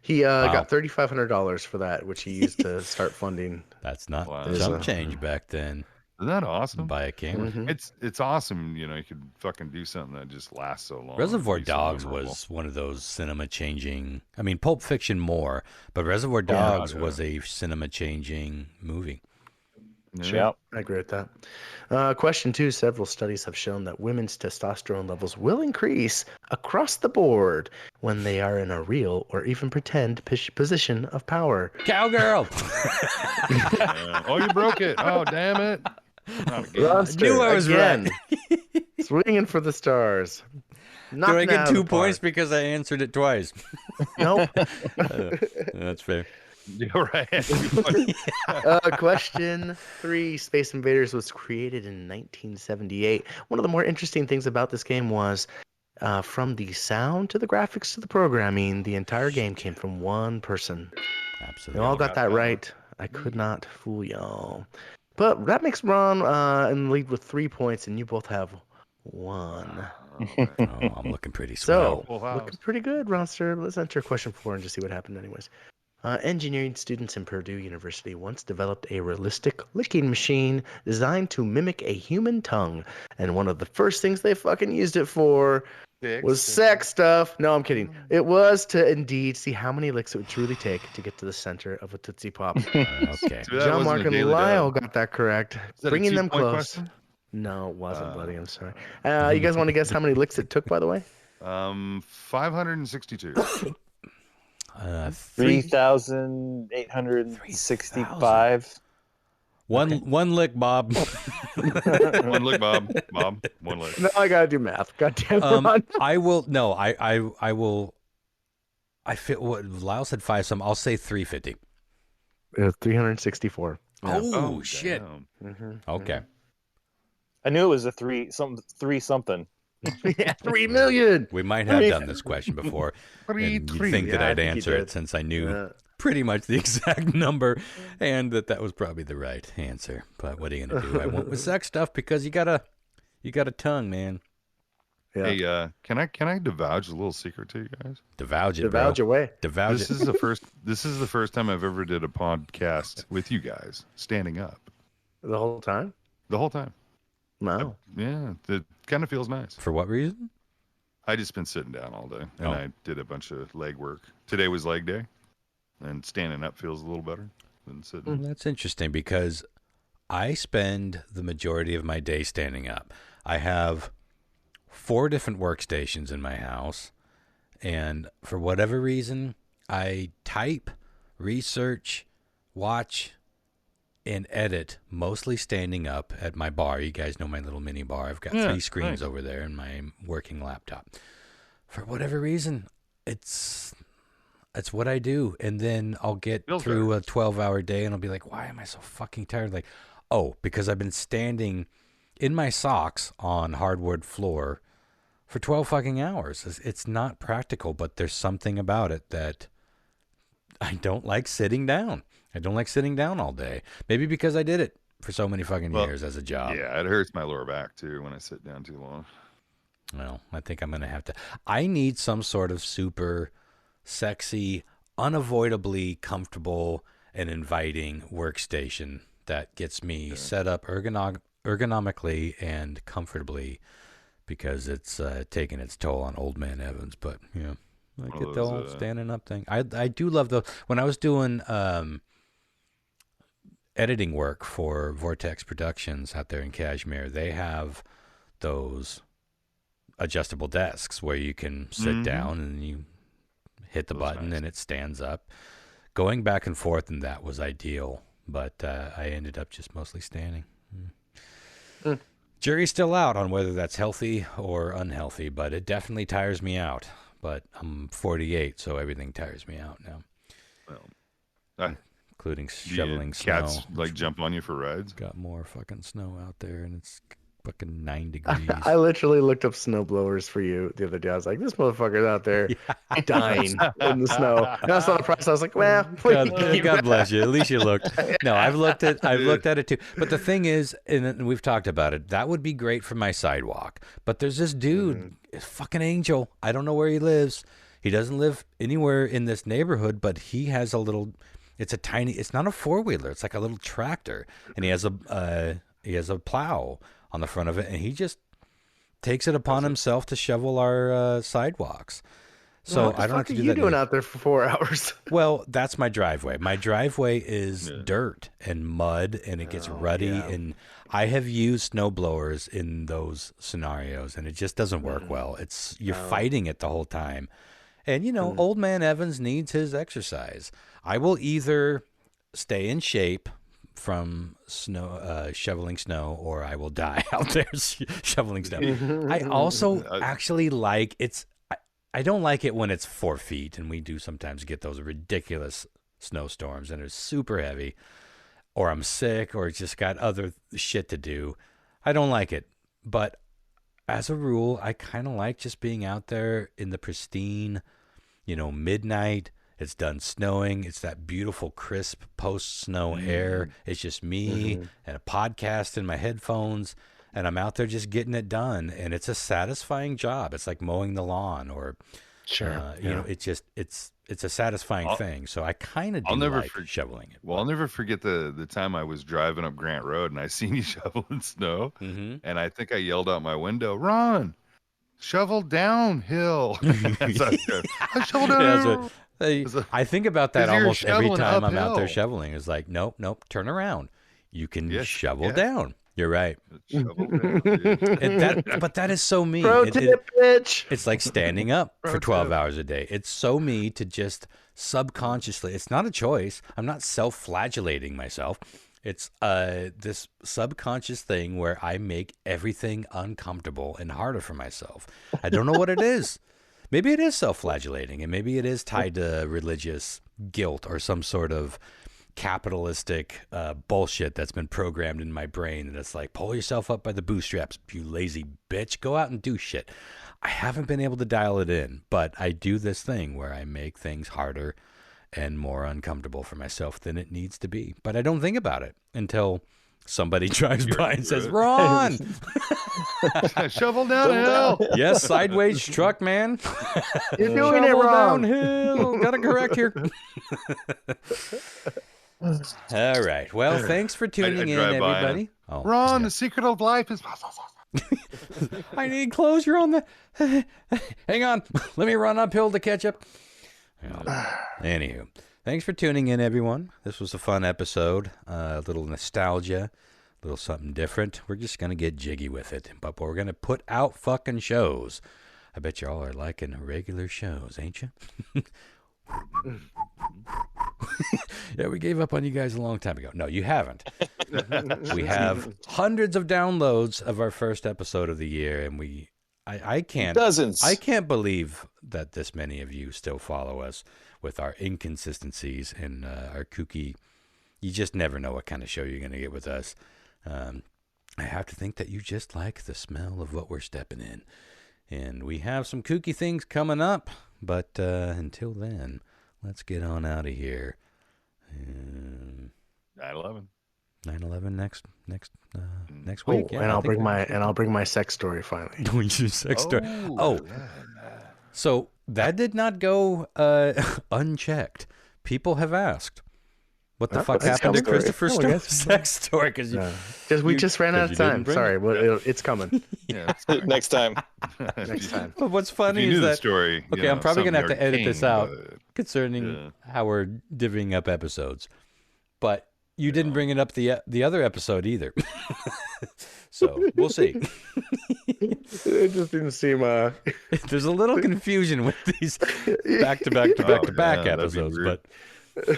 He got $3,500 for that, which he used to start funding. That's not Wow. chump change back then. Isn't that awesome? Buy a camera. It's awesome. You know, you could fucking do something that just lasts so long. Reservoir Be so Dogs memorable. was one of those cinema-changing... I mean, Pulp Fiction more, but Reservoir Dogs yeah. was a cinema-changing movie. Yeah. I agree with that. Question 2. Several studies have shown that women's testosterone levels will increase across the board when they are in a real or even pretend position of power. Cowgirl! Yeah. Oh, you broke it. Oh, damn it. Not again. Ronster, knew I was again, swinging for the stars. Do I get 2 points because I answered it twice? Nope. That's fair. You're right. Question 3. Space Invaders was created in 1978. One of the more interesting things about this game was from the sound to the graphics to the programming, the entire game came from one person. Absolutely. You all got that right. I could not fool y'all. But that makes Ron in the lead with 3 points, and you both have 1. Oh, I'm looking pretty swell. So, looking pretty good, Ronster. Let's enter question 4 and just see what happened anyways. Engineering students in Purdue University once developed a realistic licking machine designed to mimic a human tongue. And one of the first things they fucking used it for was sex stuff. No, I'm kidding. It was to indeed see how many licks it would truly take to get to the center of a Tootsie Pop. Okay. So that John, wasn't Mark, a and daily Lyle dub. got that correct. Is that a Bringing them 2-point close. question? No, it wasn't, buddy. I'm sorry. You guys want to guess how many licks it took, by the way? 562. 3,865. One lick, Bob. One lick, Bob. Bob, one lick. No, I gotta do math. God damn it, Ron. I will. No, I will. I feel what Lyle said 5 some. I'll say 350. 364. Oh shit. Damn. Okay. I knew it was a three something. Yeah, 3 million. We might have done this question before. And you'd think that Yeah, I I'd think you answer it did. since I knew pretty much the exact number and that was probably the right answer. But what are you gonna do? I went with sex stuff because you got a tongue, man. Yeah. Hey, can I divulge a little secret to you guys? Divulge it, Divulge bro. away. Divulge This it. is the first time I've ever did a podcast with you guys standing up The whole time? the whole time. No. Yeah, it kind of feels nice. For what reason? I just been sitting down all day and Oh. I did a bunch of leg work. Today was leg day, and standing up feels a little better than sitting. That's interesting because I spend the majority of my day standing up. I have 4 different workstations in my house, and for whatever reason, I type, research, watch, and edit mostly standing up at my bar. You guys know my little mini bar. I've got 3 screens over there in my working laptop. For whatever reason, it's what I do. And then I'll get Feels through better. a 12-hour day and I'll be like, why am I so fucking tired? Like, oh, because I've been standing in my socks on hardwood floor for 12 fucking hours. It's not practical, but there's something about it that I don't like sitting down. I don't like sitting down all day. Maybe because I did it for so many fucking years as a job. Yeah, it hurts my lower back too when I sit down too long. Well, I think I'm going to have to. I need some sort of super sexy, unavoidably comfortable and inviting workstation that gets me set up ergonomically and comfortably, because it's taking its toll on old man Evans. But I get the whole standing up thing. I do love those. When I was doing editing work for Vortex Productions out there in Kashmir, they have those adjustable desks where you can sit down and you hit the button and it stands up. Going back and forth in that was ideal, but I ended up just mostly standing. Jury's still out on whether that's healthy or unhealthy, but it definitely tires me out. But I'm 48, so everything tires me out now. Well, including shoveling cats snow. like jump on you for rides. Got more fucking snow out there, and it's fucking 9 degrees. I literally looked up snowblowers for you the other day. I was like, this motherfucker's out there dying in the snow. And I saw the price. I was like, well, God bless you. At least you looked. No, I've looked at it too. But the thing is, and we've talked about it, that would be great for my sidewalk. But there's this dude, fucking angel. I don't know where he lives. He doesn't live anywhere in this neighborhood, but he has a little. It's not a 4-wheeler. It's like a little tractor, and he has a plow on the front of it, and he just takes it upon himself to shovel our sidewalks. So I don't have to do that. What are you doing out there for 4 hours? Well, that's my driveway. My driveway is dirt and mud, and it gets ruddy. Yeah. And I have used snow blowers in those scenarios, and it just doesn't work well. You're fighting it the whole time. And, old man Evans needs his exercise. I will either stay in shape from shoveling snow, or I will die out there shoveling snow. I also actually like I don't like it when it's 4 feet, and we do sometimes get those ridiculous snowstorms and it's super heavy, or I'm sick, or just got other shit to do. I don't like it, but as a rule, I kind of like just being out there in the pristine, midnight. It's done snowing. It's that beautiful, crisp post-snow air. It's just me and a podcast in my headphones, and I'm out there just getting it done. And it's a satisfying job. It's like mowing the lawn, or it's a satisfying thing. So I kind of like shoveling it. Well, I'll never forget the time I was driving up Grant Road and I seen you shoveling snow, and I think I yelled out my window, "Ron, shovel downhill!" I shoveled downhill. I think about that almost every time I'm out there shoveling. It's like, nope, turn around. You can shovel down. You're right. But that is so me. Pro tip, bitch. It's like standing up for 12 hours a day. It's so me to just subconsciously. It's not a choice. I'm not self-flagellating myself. It's this subconscious thing where I make everything uncomfortable and harder for myself. I don't know what it is. Maybe it is self-flagellating, and maybe it is tied to religious guilt or some sort of capitalistic bullshit that's been programmed in my brain. And it's like, pull yourself up by the bootstraps, you lazy bitch. Go out and do shit. I haven't been able to dial it in, but I do this thing where I make things harder and more uncomfortable for myself than it needs to be. But I don't think about it until somebody drives by and says, "Ron, shovel downhill." Yes, sideways truck, man. You're doing it wrong. Downhill. Gotta correct here. All right. Well, thanks for tuning in, everybody. Ron, the secret of life is. I need closure on the. Hang on. Let me run uphill to catch up. Anywho. Thanks for tuning in, everyone. This was a fun episode. A little nostalgia, a little something different. We're just going to get jiggy with it. But we're going to put out fucking shows. I bet y'all are liking regular shows, ain't you? Yeah, we gave up on you guys a long time ago. No, you haven't. We have hundreds of downloads of our first episode of the year, and I can't. Dozens. I can't believe that this many of you still follow us with our inconsistencies and our kooky. You just never know what kind of show you're going to get with us. I have to think that you just like the smell of what we're stepping in. And we have some kooky things coming up. But until then, let's get on out of here. 9/11. 9/11 next week. Yeah, and I'll bring my sex story finally. Your sex story. So that did not go unchecked. People have asked, What the fuck Sex happened to story. Christopher's Oh, I guess. sex story? Because we just ran out of time. Sorry, it's coming. Yeah, Next time. Next time. But what's If funny you knew is the that story. okay, I'm probably gonna have to edit this out But, concerning how we're divvying up episodes. But you didn't bring it up the other episode either. So we'll see. It just didn't seem. There's a little confusion with these back-to-back episodes, but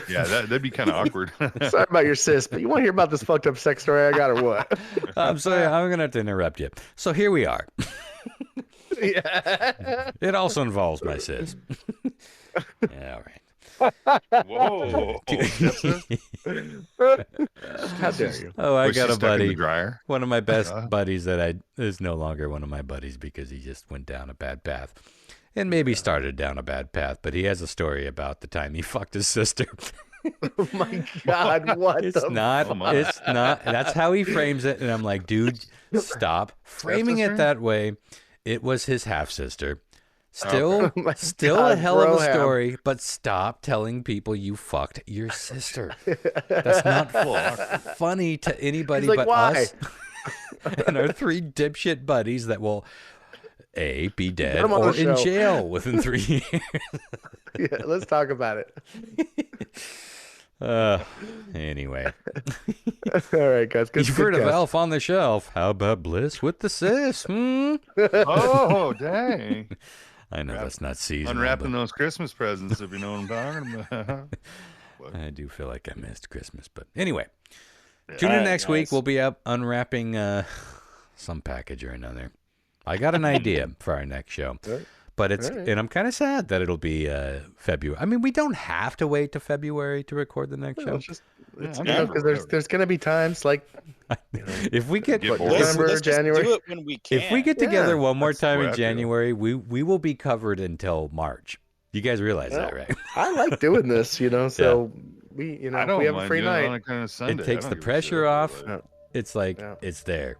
yeah, that'd be kind of awkward. Sorry about your sis, but you want to hear about this fucked up sex story I got or what? I'm sorry, I'm gonna have to interrupt you. So here we are. Yeah. It also involves my sis. Yeah, all right. Whoa! How dare you? Oh, I Was she got a stuck in the buddy. dryer? One of my best buddies that is no longer one of my buddies because he just went down a bad path. And maybe started down a bad path, but he has a story about the time he fucked his sister. Oh my God! What? It's the not. fuck? It's not. That's how he frames it, and I'm like, dude, stop framing it that way. It was his half sister. Still, Oh my still God, a hell of a Broham. story, but stop telling people you fucked your sister. That's not funny to anybody He's like, but why? us and our 3 dipshit buddies that will A, be dead Come on or the in show. jail within 3 years. Yeah, let's talk about it. Anyway. All right, guys. Good. You've good heard of guess. Elf on the Shelf. How about Bliss with the sis? Oh, dang! I know that's not seasonal. Unwrapping those Christmas presents, if you know what I'm talking about. but I do feel like I missed Christmas. But anyway, tune in next week. We'll be up unwrapping some package or another. I got an idea for our next show. But and I'm kind of sad that it'll be February. I mean, we don't have to wait to February to record the next show. It's because there's going to be times like if we get December, let's January. Just do it when we can. if we get together one more that's the time way in I feel. January, we will be covered until March. You guys realize that, right? I like doing this, so we, I if don't we have a mind free doing it night. on a kind of Sunday. It takes I the don't give a shit pressure about off. it. It's like it's there.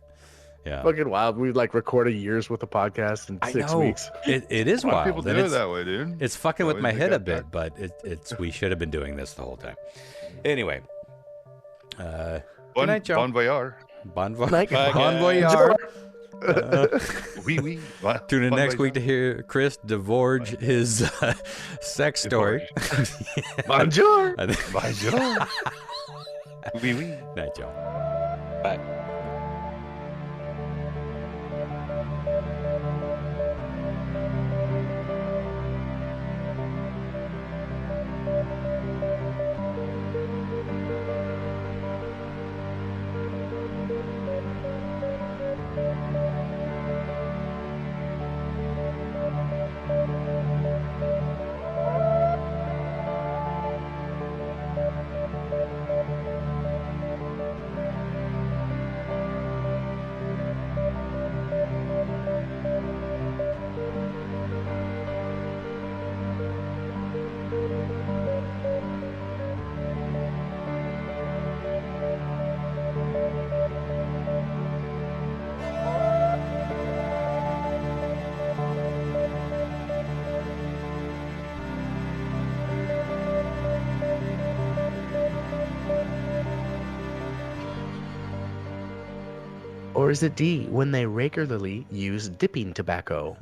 Yeah. Fucking wild. We record a year's worth of podcast in 6 weeks. It is A lot of people wild. do and it it's, that way, dude. it's fucking with That my way they head a got bit, but it's we should have been doing this the whole time. Anyway. Good night, Joe. Bon voyage. Bon Night, voyage. Oui, oui. Tune in Bon next week voyage. to hear Chris divulge his sex story. Bonjour. Bonjour. Oui, oui. Night, Joe. Bye. Or is it D, when they regularly use dipping tobacco?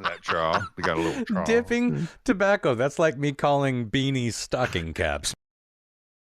That trawl. We got a little trawl. Dipping tobacco. That's like me calling beanies stocking caps.